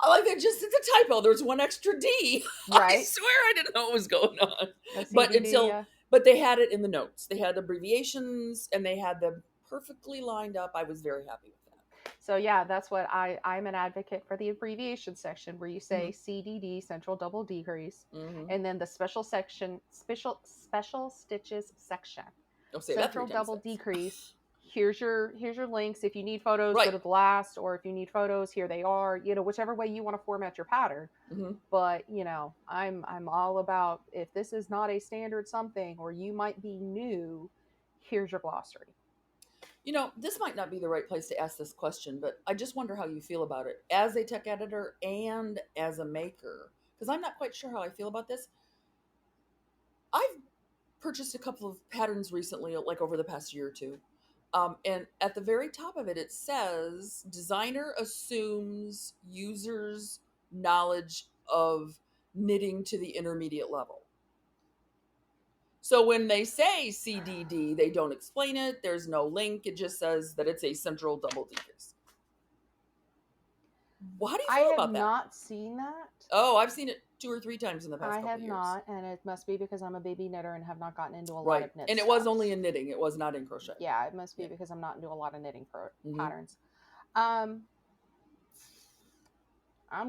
It's a typo. There's one extra D. Right. I swear I didn't know what was going on. But they had it in the notes. They had abbreviations and they had them perfectly lined up. I was very happy with that. So yeah, that's what I'm an advocate for the abbreviation section where you say CDD, central double decrease, and then the special stitches section. Central double decrease. Here's your links. If you need photos, go to the last, or if you need photos, here they are. Whichever way you want to format your pattern. But I'm all about, if this is not a standard something, or you might be new, here's your glossary. This might not be the right place to ask this question, but I just wonder how you feel about it as a tech editor and as a maker, because I'm not quite sure how I feel about this. I've purchased a couple of patterns recently, like over the past year or two. And at the very top of it, it says, designer assumes users' knowledge of knitting to the intermediate level. So when they say CDD, they don't explain it. There's no link. It just says that it's a central double decrease. How do you I feel have about that? not seen that. Oh, I've seen it 2 or 3 times in the past I couple have years. not, and it must be because I'm a baby knitter and have not gotten into a lot Right. of knit And it stuff. was only in knitting. It was not in crochet. Yeah, it must be Yeah. because I'm not into a lot of knitting Mhm. patterns. I'm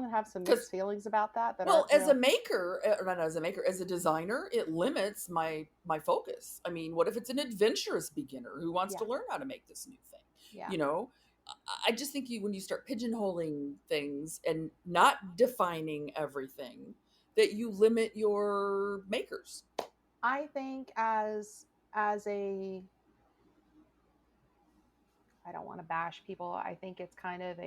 gonna have some 'Cause- mixed feelings about that. That Well, aren't as a real. maker, not as a maker, as a designer, it limits my focus. I mean, what if it's an adventurous beginner who wants Yeah. to learn how to make this new thing? Yeah. You know, I just think when you start pigeonholing things and not defining everything, that you limit your makers. I think as a, I don't want to bash people. I think it's kind of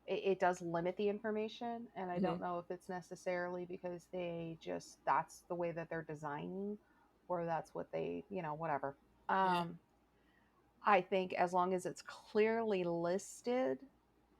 it does limit the information, and I Mhm. don't know if it's necessarily because that's the way that they're designing, or that's what they, whatever. Yeah. I think as long as it's clearly listed,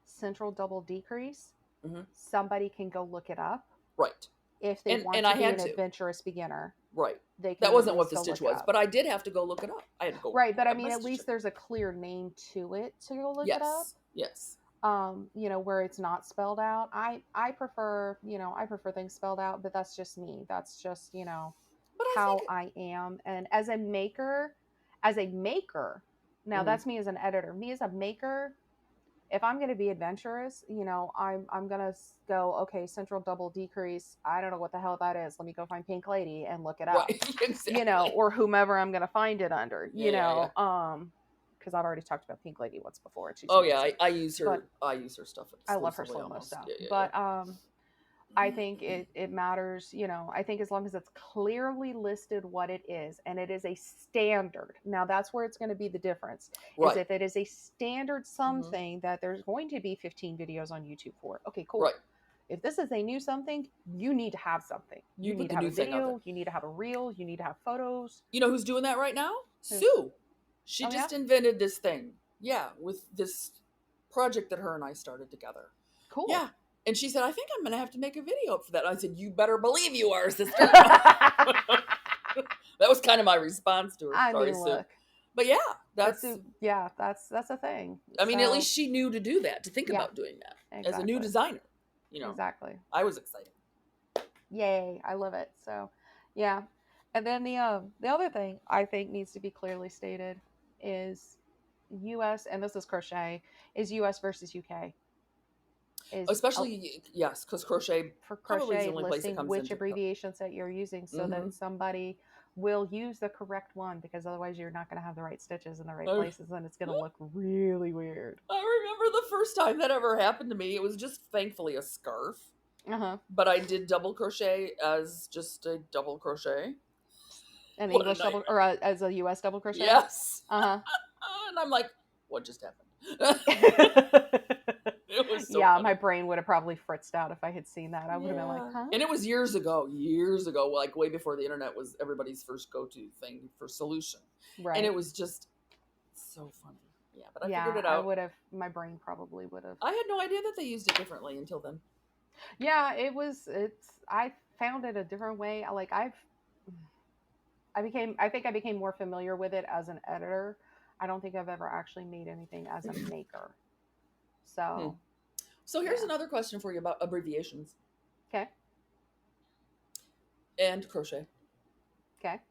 central double decrease, Mhm. somebody can go look it up Right. if they want And to I be had an to. adventurous beginner. Right. They can That at wasn't what least the go stitch look it was, up. but I did have to go look it up. I had to go. Right, but I grab my mean, at stitcher. least there's a clear name to it to go look it up. Yes. Where it's not spelled out. I prefer, I prefer things spelled out, but that's just me. That's just, But how I am. And as a maker, now Mhm. that's me as an editor. Me as a maker, if I'm going to be adventurous, I'm going to go, okay, central double decrease. I don't know what the hell that is. Let me go find Pink Lady and look it up. Right. Exactly. Or whomever I'm going to find it under, Yeah. because I've already talked about Pink Lady once before. And she's Oh amazing. yeah, I use her. But I use her stuff. I love her exclusively solo almost. stuff. Yeah. But I think it matters, I think as long as it's clearly listed what it is, and it is a standard. Now that's where it's going to be the difference. Right. Is if it is a standard something that there's going to be 15 videos on YouTube for. Okay, cool. Right. If this is a new something, you need to have something. You put need the to have new a thing out video, there. you need to have a reel, you need to have photos. You know who's doing that right now? Who? Sue. She Oh, just yeah? invented this thing. Yeah, with this project that her and I started together. Cool. Yeah. And she said, I think I'm going to have to make a video for that. I said, you better believe you are, sister. That was kind of my response to her. I Sorry, mean, Sue. look. But yeah, that's a thing. I mean, at least she knew to do that, to think Yeah. about doing that as a Exactly. new designer. Exactly. I was excited. Yay, I love it. So, yeah. And then the other thing I think needs to be clearly stated is US, and this is crochet, is US versus UK. Especially, yes, because crochet for probably is crochet the only place it listing comes which into. abbreviations that you're using so that somebody will use the correct one, because otherwise you're not going to have the right stitches in the right places and it's going to look really weird. I remember the first time that ever happened to me. It was just thankfully a scarf. But I did double crochet as just a double crochet. An English double, or as a US double crochet? Yes. And I'm like, what just happened? It was so yeah, funny. my brain would have probably fritzed out if I had seen that. I would have been like, huh? And it was years ago, like way before the internet was everybody's first go-to thing for solution. Right. And it was just so funny. Yeah, but I figured it out. My brain probably would have. I had no idea that they used it differently until then. Yeah, I found it a different way. I think I became more familiar with it as an editor. I don't think I've ever actually made anything as a maker. So here's another question for you about abbreviations. Okay. And crochet. Okay.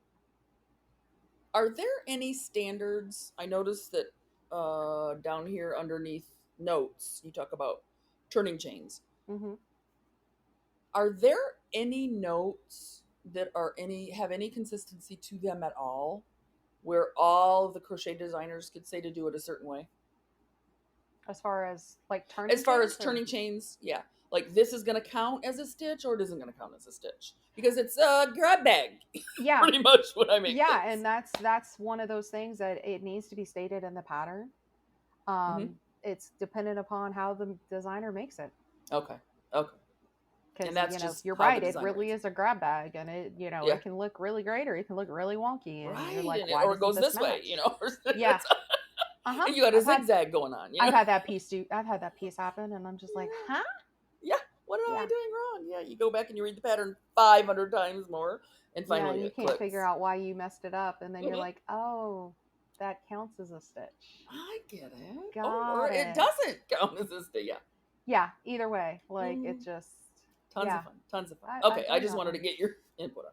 Are there any standards? I noticed that down here underneath notes, you talk about turning chains. Mm-hmm. Are there any notes that have any consistency to them at all, where all the crochet designers could say to do it a certain way? As far as like turning turning chains, yeah. Like this is going to count as a stitch or it isn't going to count as a stitch because it's a grab bag. Yeah. Pretty much what I make. Yeah, and that's one of those things that it needs to be stated in the pattern. It's dependent upon how the designer makes it. Okay. Because you're right, it really is a grab bag, and it it can look really great or it can look really wonky, and right. You're like, why or it goes this way, Yeah. And you got a zigzag going on. I've had that piece happen, and I'm just like, huh? Yeah. What am I doing wrong? Yeah, you go back and you read the pattern 500 times more, and finally you can't figure out why you messed it up, and then you're like, oh, that counts as a stitch. I get it. Got it doesn't count as a stitch. Yeah. Yeah, either way, like it Mm, just, tons yeah, of fun. Tons of fun. I Okay, I joined just that wanted to one. get your input on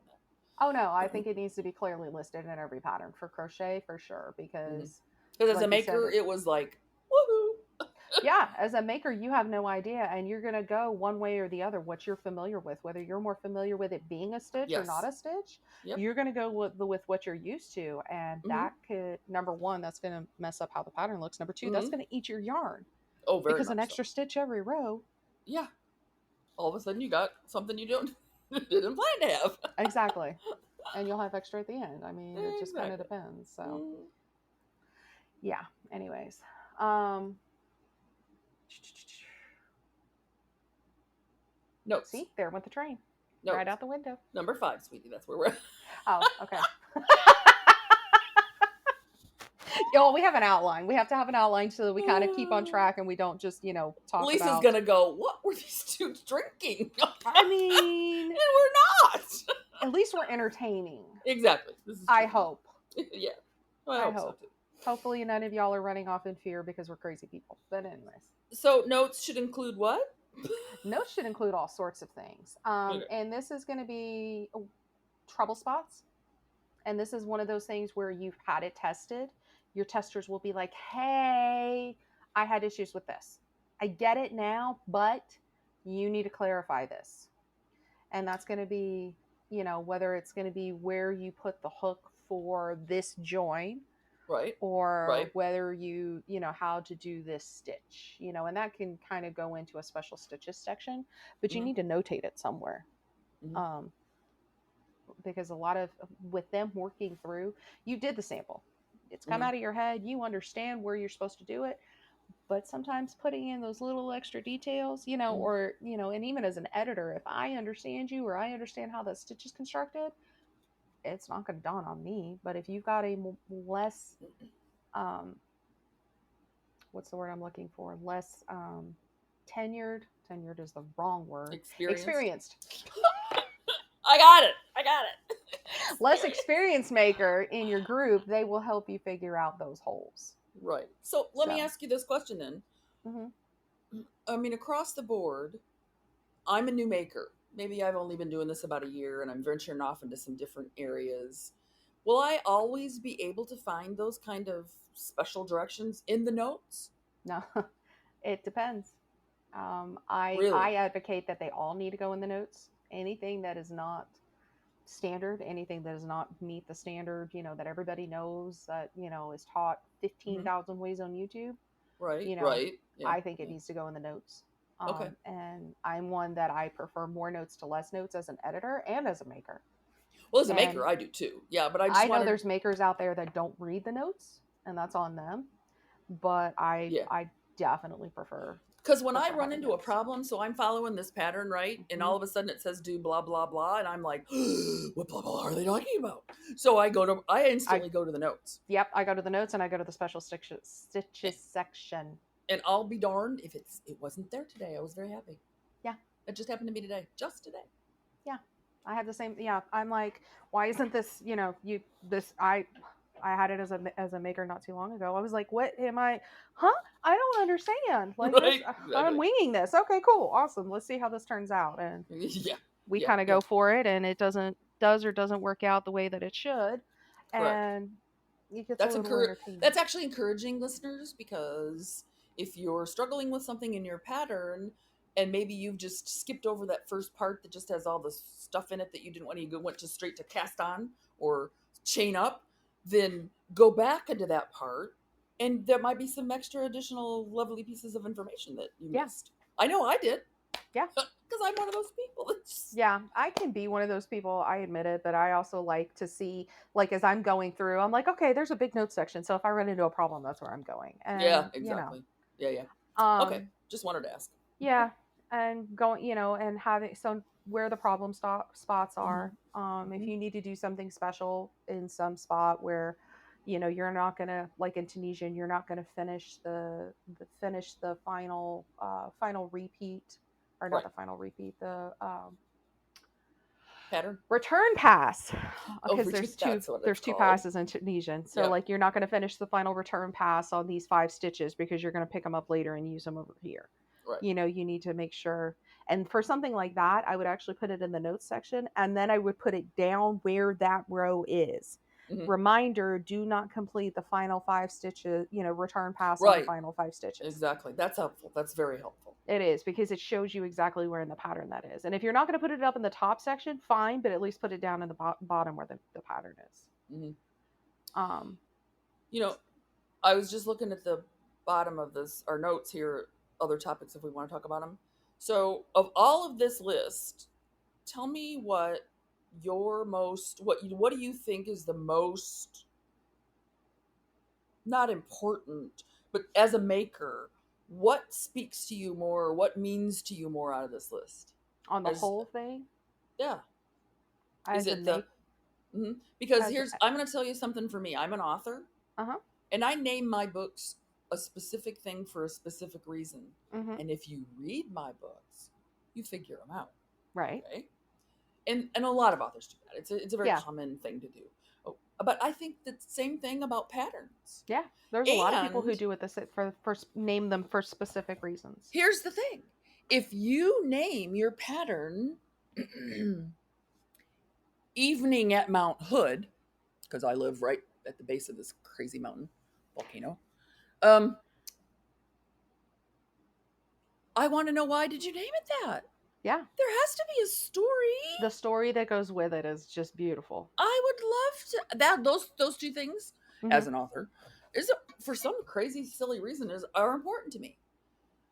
Oh no, I that. think it needs to be clearly listed in every pattern for crochet for sure, because Because as a like you said, maker, it was like, woohoo! yeah, as a maker, you have no idea, and you're going to go one way or the other, what you're familiar with, whether you're more familiar with it being a stitch or not Yes. a stitch. Yep. You're going to go with what you're used to, and Hmm. that could, number one, that's going to mess up how the pattern looks. Number two, that's Hmm. going to eat your yarn, Oh, very because an much so. extra stitch every row. Yeah. All of a sudden, you got something you don't didn't plan to have. Exactly. And you'll have extra at the end. I mean, it just kind of Exactly. depends. So Mm. yeah, anyways, um Notes. see, there went the train right Notes. out the window. Number 5, sweetie. That's where we're at. Oh, okay. Yeah, well, we have an outline. We have to have an outline so that we kind of keep on track and we don't just, talk Lisa's about. gonna go, what were these two drinking? And I mean, we're not. at least we're entertaining. Exactly. This is I true. hope. Yeah. I I hope so hope. too. Hopefully, none of y'all are running off in fear because we're crazy people. But, anyways, So notes should include what? notes should include all sorts of things. Okay. And this is going to be trouble spots. And this is one of those things where you've had it tested. Your testers will be like, hey, I had issues with this. I get it now, but you need to clarify this. And that's going to be, whether it's going to be where you put the hook for this join, Right. or Right. whether how to do this stitch, and that can kind of go into a special stitches section, but you Mm-hmm. need to notate it somewhere. Mm-hmm. Um, because a lot of, with them working through, you did the sample, it's come Mm-hmm. out of your head, you understand where you're supposed to do it, but sometimes putting in those little extra details, Mm-hmm. or and even as an editor, if I understand you or I understand how the stitch is constructed, it's not going to dawn on me. But if you've got a less um what's the word I'm looking for, less tenured is the wrong word, Experienced. experienced, I got it. I got it. less Experience. experienced maker in your group, they will help you figure out those holes. Right. So let me So, ask you this question then. mhm. I mean, across the board, I'm a new maker. Maybe I've only been doing this about a year and I'm venturing off into some different areas. Will I always be able to find those kind of special directions in the notes? No, it depends. I Really? advocate that they all need to go in the notes. Anything that is not standard, anything that does not meet the standard, that everybody knows, that is taught Hmm. 15,000 ways on YouTube, Right. you know, Right. Yeah. I think it Yeah. needs to go in the notes. Okay. And I'm one that I prefer more notes to less notes as an editor and as a maker. Well, as a And maker, I do too. Yeah, but I just I know wanted. there's makers out there that don't read the notes, and that's on them. But I Yeah. I definitely prefer Because when I run having into a notes. problem, so I'm following this pattern, right? And Hmm. all of a sudden it says do blah, blah, blah. And I'm like, what blah, blah are they talking about? So I I instantly go to the notes. Yep, I go to the notes and I go to the special stitches section. And I'll be darned if it wasn't there today. I was very happy. Yeah. It just happened to be today. Just today. Yeah. I had the same. Yeah. I'm like, why isn't this, I had it as a maker not too long ago. I was like, what am I, huh? I don't understand. Like this, Right? I'm Exactly. winging this. Okay, cool. Awesome. Let's see how this turns out. And Yeah. we Yeah. kind of Yeah. go for it, and it does or doesn't work out the way that it should. Correct. And it gets a That's little entertaining. that's actually encouraging, listeners, because if you're struggling with something in your pattern and maybe you've just skipped over that first part that just has all the stuff in it that you didn't want to, you went to straight to cast on or chain up, then go back into that part and there might be some extra additional lovely pieces of information that you Yeah. missed. I know I did. Yeah. Because I'm one of those people that's Yeah, I can be one of those people, I admit it, but I also like to see, like, as I'm going through, I'm like, okay, there's a big note section. So if I run into a problem, that's where I'm going. yeah, And, exactly. Yeah, yeah. Okay. um, Just wanted to ask. yeah, and going, and having, so where the problem spots Mhm. are, if Mhm. you need to do something special in some spot where, you're not gonna, like in Tunisian, you're not gonna finish the final repeat, or not Right. the final repeat, the Pattern. return pass, Oh, because that's what it's there's two called. passes in Tunisian. So Yep. like you're not going to finish the final return pass on these 5 stitches because you're going to pick them up later and use them over here. Right. You need to make sure. And for something like that, I would actually put it in the notes section, and then I would put it down where that row is. Hmm. Reminder, do not complete the final 5 stitches, return pass on the Right. final 5 stitches. Exactly. That's helpful. That's very helpful. It is, because it shows you exactly where in the pattern that is. And if you're not going to put it up in the top section, fine, but at least put it down in the bottom where the pattern is. Hmm. Um, You know, I was just looking at the bottom of this, our notes here, other topics if we want to talk about them. So, of all of this list, tell me what what do you think is the most, not important, but as a maker, what speaks to you more, or what means to you more out of this list? on the As whole thing, Yeah, is as a it the make, because as here's I'm going to tell you something. For me, I'm an author, uh-huh. and I name my books a specific thing for a specific reason. Hmm. And if you read my books, you figure them out. Right. Okay. And a lot of authors do that. It's a very Yeah. common thing to do. Oh, but I think the same thing about patterns. Yeah. There's a lot of people who And do it for name them for specific reasons. here's the thing. If you name your pattern Evening at Mount Hood, because I live right at the base of this crazy mountain volcano, I want to know, why did you name it that? Yeah. There has to be a story. The story that goes with it is just beautiful. I would love to that those two things as Mhm. an author is for some crazy silly reason are important to me.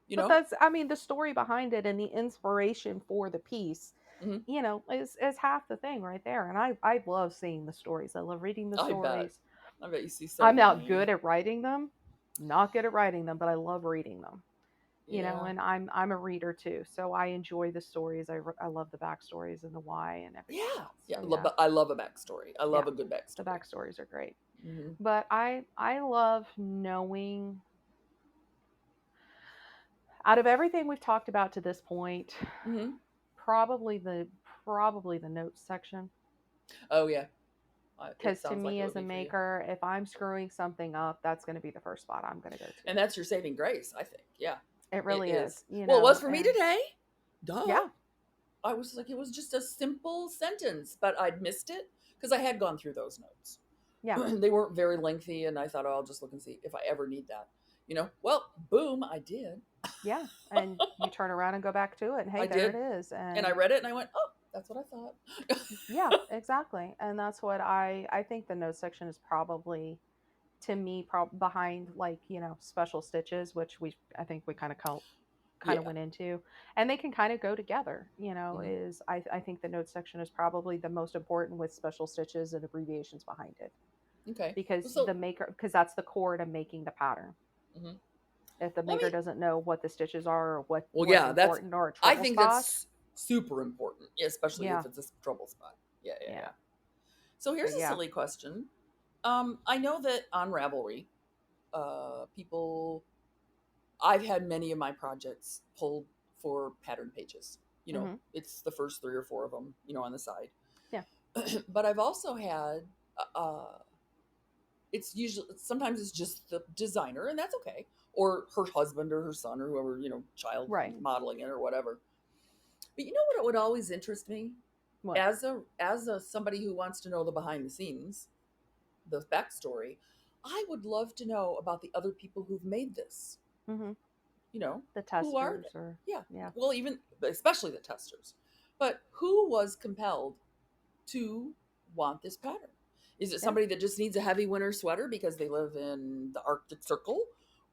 You But know? the story behind it and the inspiration for the piece, Hmm. is half the thing right there. And I love seeing the stories. I love reading the I bet. stories. I bet you see so I'm not many. good at writing them, not good at writing them, but I love reading them. Yeah. And I'm a reader too, so I enjoy the stories. I love the backstories and the why and everything Yeah. else. Yeah. So yeah, I love a backstory. I yeah, love a good the backstory. backstories are great. Hmm. But I love knowing, out of everything we've talked about to this point, Hmm. probably the notes section. Oh yeah. It Because to sounds like me, it would as a be for you. maker, if I'm screwing something up, that's going to be the first spot I'm going to go to. And that's your saving grace, I think. Yeah. It It really is. is, Well, it was for me and today. Duh. yeah, I was like, it was just a simple sentence, but I'd missed it because I had gone through those notes. yeah, They weren't very lengthy, and I thought, oh, I'll just look and see if I ever need that. Well, boom, I did. yeah. And you turn around and go back to it, and hey, I there did. it is. And I read it and I went, oh, that's what I thought. Yeah, exactly. And that's what I think the notes section is probably, to me, behind, like, special stitches, which I think we kind of Yeah. went into, and they can kind of go together. Hmm. Is I think the notes section is probably the most important, with special stitches and abbreviations behind it, Okay. because So, because that's the core to making the pattern. mhm. If the Let maker me, doesn't know what the stitches are, or well, what's yeah, important, or a I trouble think spot, that's super important, especially yeah, if it's a trouble spot. Yeah, yeah, yeah, yeah. So here's but a yeah, silly question. I know that on Ravelry, people I've had many of my projects pulled for pattern pages. hmm, It's the first 3 or 4 of them, on the side. yeah, But I've also had, it's usually, sometimes it's just the designer, and that's okay, or her husband or her son or whoever, child right. modeling it or whatever. But you know what? It would always interest me What? as a somebody who wants to know the behind the scenes, the backstory. I would love to know about the other people who've made this. Hmm. you know The who are testers, or they? Yeah, yeah, well, even especially the testers, but who was compelled to want this pattern? Is it yeah, somebody that just needs a heavy winter sweater because they live in the Arctic Circle,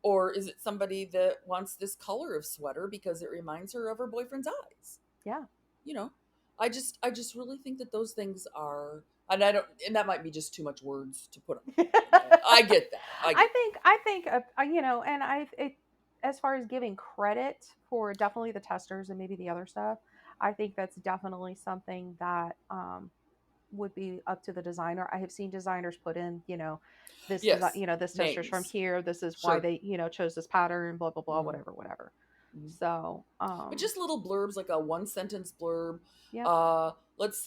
or is it somebody that wants this color of sweater because it reminds her of her boyfriend's eyes? yeah. you know I just really think that those things are, and I don't, and that might be just too much words to put on. I get that. I think and as far as giving credit for definitely the testers and maybe the other stuff, I think that's definitely something that would be up to the designer. I have seen designers put in, this design, Yes, this tester's from names. here. This is why Sure. they, chose this pattern, blah blah blah, Hmm. whatever, whatever. Hmm. So, But just little blurbs, like a one sentence blurb. yep, Let's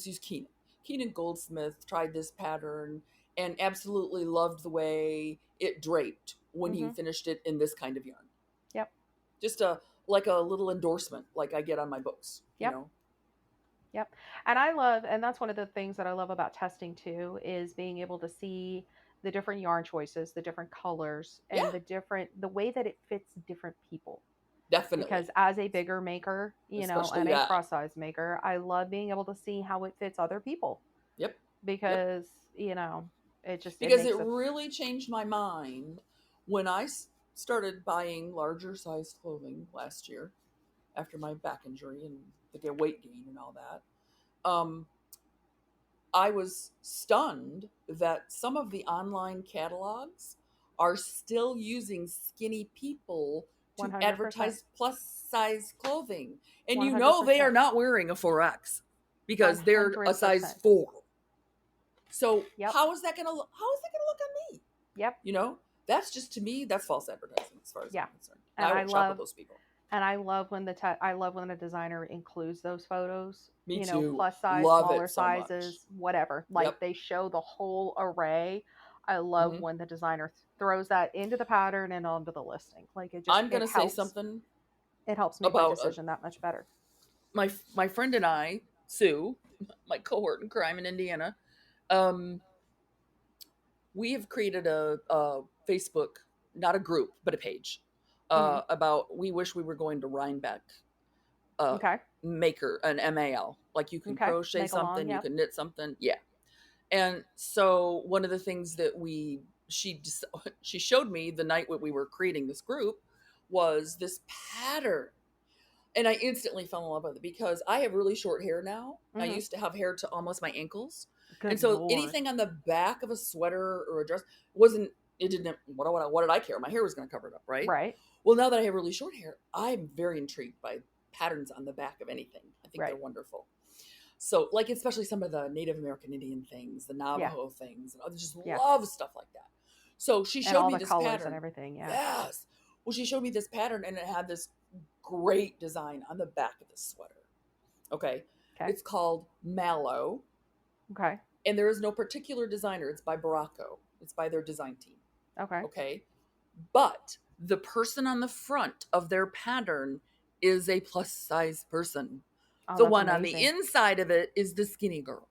use Keenan. Keenan Goldsmith tried this pattern and absolutely loved the way it draped when he mm-hmm, finished it in this kind of yarn. yep, just a like a little endorsement like I get on my books, you Yep. know. Yep. And that's one of the things that I love about testing too, is being able to see the different yarn choices, the different colors, Yeah, and the way that it fits different people. Because definitely. as a bigger maker, Especially and a that. cross size maker, I love being able to see how it fits other people, Yep. Yep. because, it Because it makes a really changed my mind when started buying larger sized clothing last year after my back injury and the weight gain and all that. Um, I was stunned that some of the online catalogs are still using skinny people to 100%. advertise plus size clothing. And you know they are 100%. not wearing a 4X because they're a size 100%. 4. So Yep. how is that going to look? How is that going to look on me? Yep. You know, that's just to me, that's false advertising as far as Yeah. I'm concerned. And And I I won't shop with love those people. And I love when a designer includes those photos, Me too. plus size, Love it smaller so much. sizes, whatever. Like Yep. they show the whole array. I love Hmm. when the designer throws that into the pattern and onto the listing. Like I'm going to say something it helps make my about decision that much better. my friend and I, Sue, my cohort in crime in Indiana. Um, we have created a Facebook, not a group, but a page Hmm. about we wish we were going to Rhinebeck uh, Okay. maker, an MAL. Like you can Okay. crochet Make along. something, you Yep. can knit something. Yeah. And so one of the things that she showed me the night when we were creating this group was this pattern. And I instantly fell in love with it because I have really short hair now. I Hmm. used to have hair to almost my ankles. And Good so Lord. anything on the back of a sweater or a dress wasn't, it didn't, what did I care? My hair was going to cover it up, right? Right. Well, now that I have really short hair, I'm very intrigued by patterns on the back of anything. I think they're Right. wonderful. So, like, especially some of the Native American Indian things, the Yeah. Navajo things, and I just Yeah. love stuff like that. So she And showed all me the this colors and pattern. everything. Yeah. Yes. Well, she showed me this pattern and it had this great design on the back of the sweater. Okay. Okay. It's called Mallow, Okay. and there is no particular designer. It's by Baracco. It's by their design team. Okay. Okay. But the person on the front of their pattern is a plus size person. Oh, The that's one on the amazing. inside of it is the skinny girl.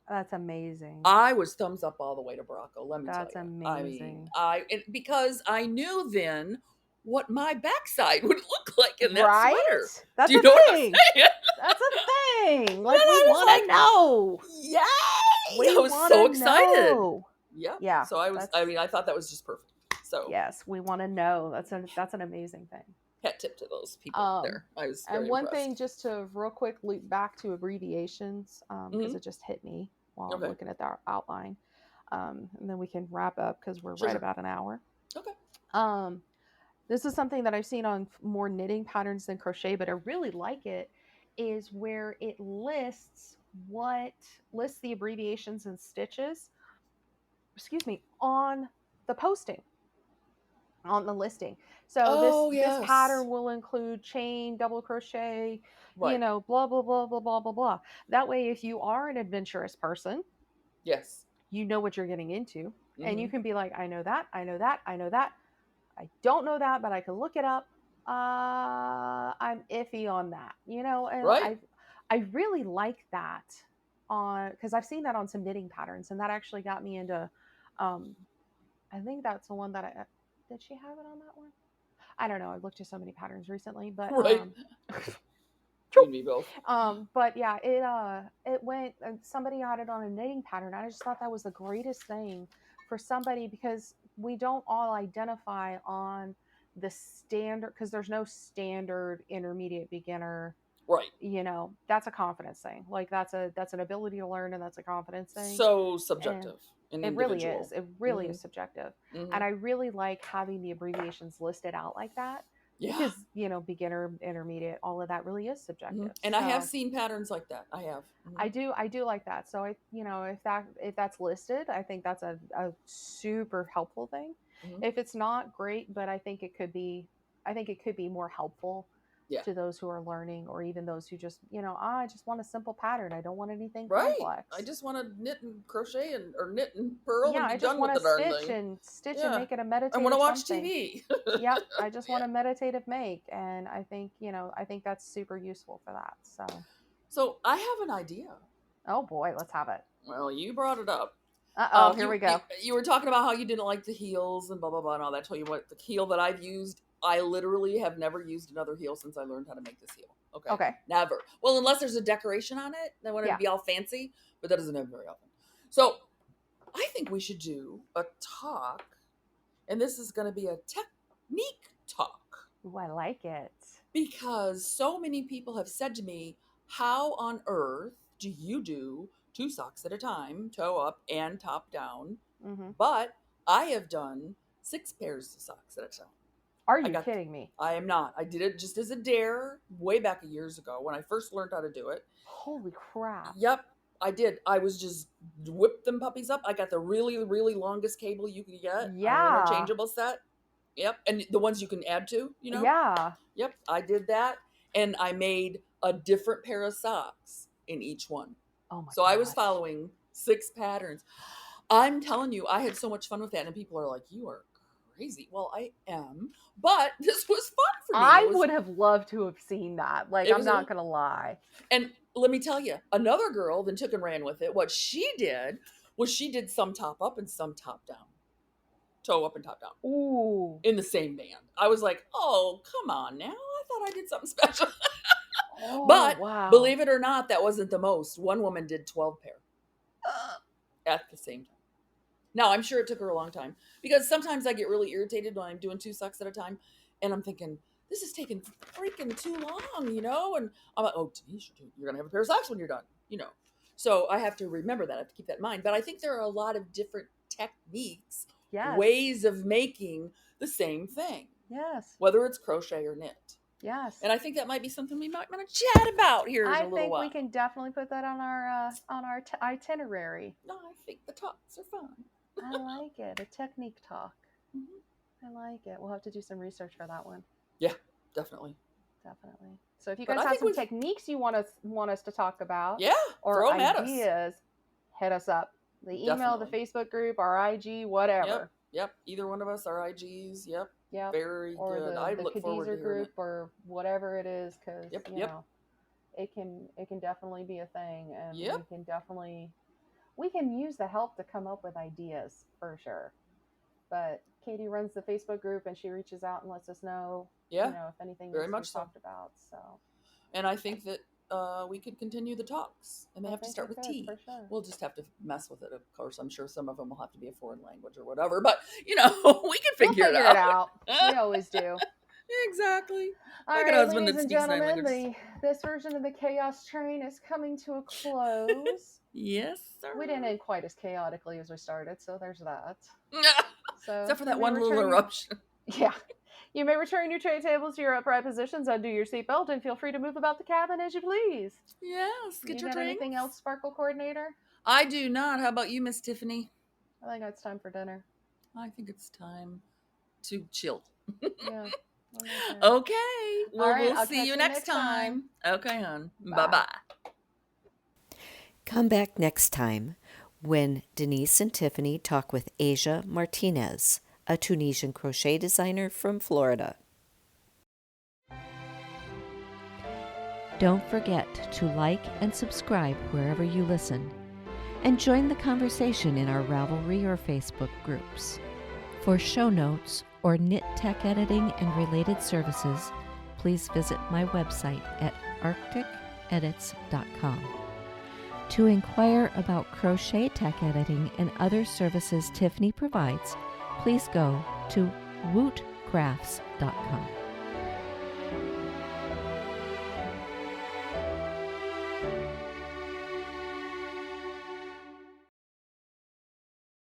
That's amazing. I was thumbs up all the way to Baracco, let me That's tell you. I mean, amazing. because I knew then what my backside would look like in that Right? sweater. That's Do you a know what I'm thing. saying? That's a thing. And Like, we I was want like, to know. yay! We I was want so to excited. know. Yeah. Yeah. So I thought that was just perfect. So Yes, we want to know. That's an amazing thing. hat tip to those people Um, there. I was and very one impressed. thing, just to real quick loop back to abbreviations, because Hmm. it just hit me while I'm Okay. looking at the outline. And then we can wrap up because we're Sure, right sure. about an hour. Okay. Um, this is something that I've seen on more knitting patterns than crochet, but I really like it, is where it lists the abbreviations and stitches, on the posting, on the listing. So Oh, this yes. pattern will include chain, double crochet, Right. blah blah blah blah blah blah blah. That way, if you are an adventurous person, Yes. you know what you're getting into, and you Hmm. can be like, I know that, I know that, I know that. I don't know that, but I can look it up. I'm iffy on that, and Right. I really like that on, because I've seen that on some knitting patterns, and that actually got me into. Um, I think that's the one that I did. She have it on that one? I don't know. I've looked at so many patterns recently, but Right. You and me both. but yeah, it went, and somebody had it on a knitting pattern. I just thought that was the greatest thing for somebody, because we don't all identify on the standard, because there's no standard intermediate beginner. Right. That's a confidence thing. Like, that's an ability to learn, and that's a confidence thing. So And subjective and it really individual. is. It really Hmm. is subjective. Hmm. And I really like having the abbreviations listed out like that, Yeah. because, beginner, intermediate, all of that really is Hmm. subjective. And I have So seen patterns like that. I have. Hmm. I do like that. So if that's listed, I think that's a super helpful thing. Hmm. If it's not, great, but I think it could be more helpful. Yeah. to those who are learning, or even those who just, I just want a simple pattern. I don't want anything Right. complex. I just want to knit and crochet or knit and purl and I be just done with want the to darn stitch thing. and stitch and Yeah. make it a I meditative want to watch something. TV. Yep. I just want Yeah. a meditative make. And I think, I think that's super useful for that. So I have an idea. Oh boy, let's have it. Well, you brought it up. Uh-oh, here we go. You were talking about how you didn't like the heels and blah, blah, blah, and all that. I tell you what, the heel that I've used, I literally have never used another heel since I learned how to make this heel. Okay. Never. Well, unless there's a decoration on it. I want it to be all fancy, but that doesn't happen very often. So I think we should do a talk, and this is going to be a technique talk. Ooh, I like it. Because so many people have said to me, how on earth do you do 2 socks at a time, toe up and top down? Mm-hmm. But I have done 6 pairs of socks at a time. Are you kidding me? I am not. I did it just as a dare way back years ago when I first learned how to do it. Holy crap. Yep, I did. I was just whip them puppies up. I got the really, really longest cable you could get. Yeah. An interchangeable set. Yep. And the ones you can add to, Yeah. Yep. I did that. And I made a different pair of socks in each one. Oh my So I was following 6 patterns. I'm telling you, I had so much fun with that. And people are like, you are crazy. Well, I am. But this was fun for me. I would have loved to have seen that. Like, I'm not going to lie. And let me tell you, another girl then took and ran with it. What she did was she did some top up and some top down. Toe up and top down. Ooh. In the same band. I was like, oh, come on now. I thought I did something special. But believe it or not, that wasn't the most. One woman did 12 pair at the same time. Now, I'm sure it took her a long time because sometimes I get really irritated when I'm doing 2 socks at a time and I'm thinking, this is taking freaking too long, And I'm like, oh, Denise, you're going to have a pair of socks when you're done, So I have to remember that. I have to keep that in mind. But I think there are a lot of different techniques, ways of making the same thing. Yes. Whether it's crochet or knit. Yes. And I think that might be something we might want to chat about here in a little while. I think we can definitely put that on our itinerary. No, I think the talks are fun. I like it. A technique talk. Mm-hmm. I like it. We'll have to do some research for that one. Yeah, definitely. Definitely. So if you guys have some techniques you want us to talk about, or throw them ideas, at us. Hit us up. The email, the Facebook group, our IG, whatever. Yep. Either one of us, our IGs. Yep. Very or good. I look forward to group it. Or whatever it is, because you know, it can definitely be a thing, and we can use the help to come up with ideas for sure. But Katie runs the Facebook group, and she reaches out and lets us know, if anything needs to be talked about. So, and I think that we could continue the talks, and they have to start with T. For sure. We'll just have to mess with it. Of course, I'm sure some of them will have to be a foreign language or whatever, but we can figure it out. We always do. Exactly. All right, ladies and gentlemen, this version of the Chaos Train is coming to a close. Yes, sir. We didn't end quite as chaotically as we started, so there's that. So, except for that one little eruption. Yeah. You may return your tray tables to your upright positions, undo your seatbelt, and feel free to move about the cabin as you please. Yes, get your drinks. Anything else, Sparkle Coordinator? I do not. How about you, Miss Tiffany? I think it's time for dinner. I think it's time to chill. Yeah. Okay. Well, right, we'll see you next time. Okay, hon. Bye-bye. Come back next time when Denise and Tiffany talk with Asia Martinez, a Tunisian crochet designer from Florida. Don't forget to like and subscribe wherever you listen, and join the conversation in our Ravelry or Facebook groups. For show notes or knit tech editing and related services, please visit my website at arcticedits.com. To inquire about crochet tech editing and other services Tiffany provides, please go to wootcrafts.com.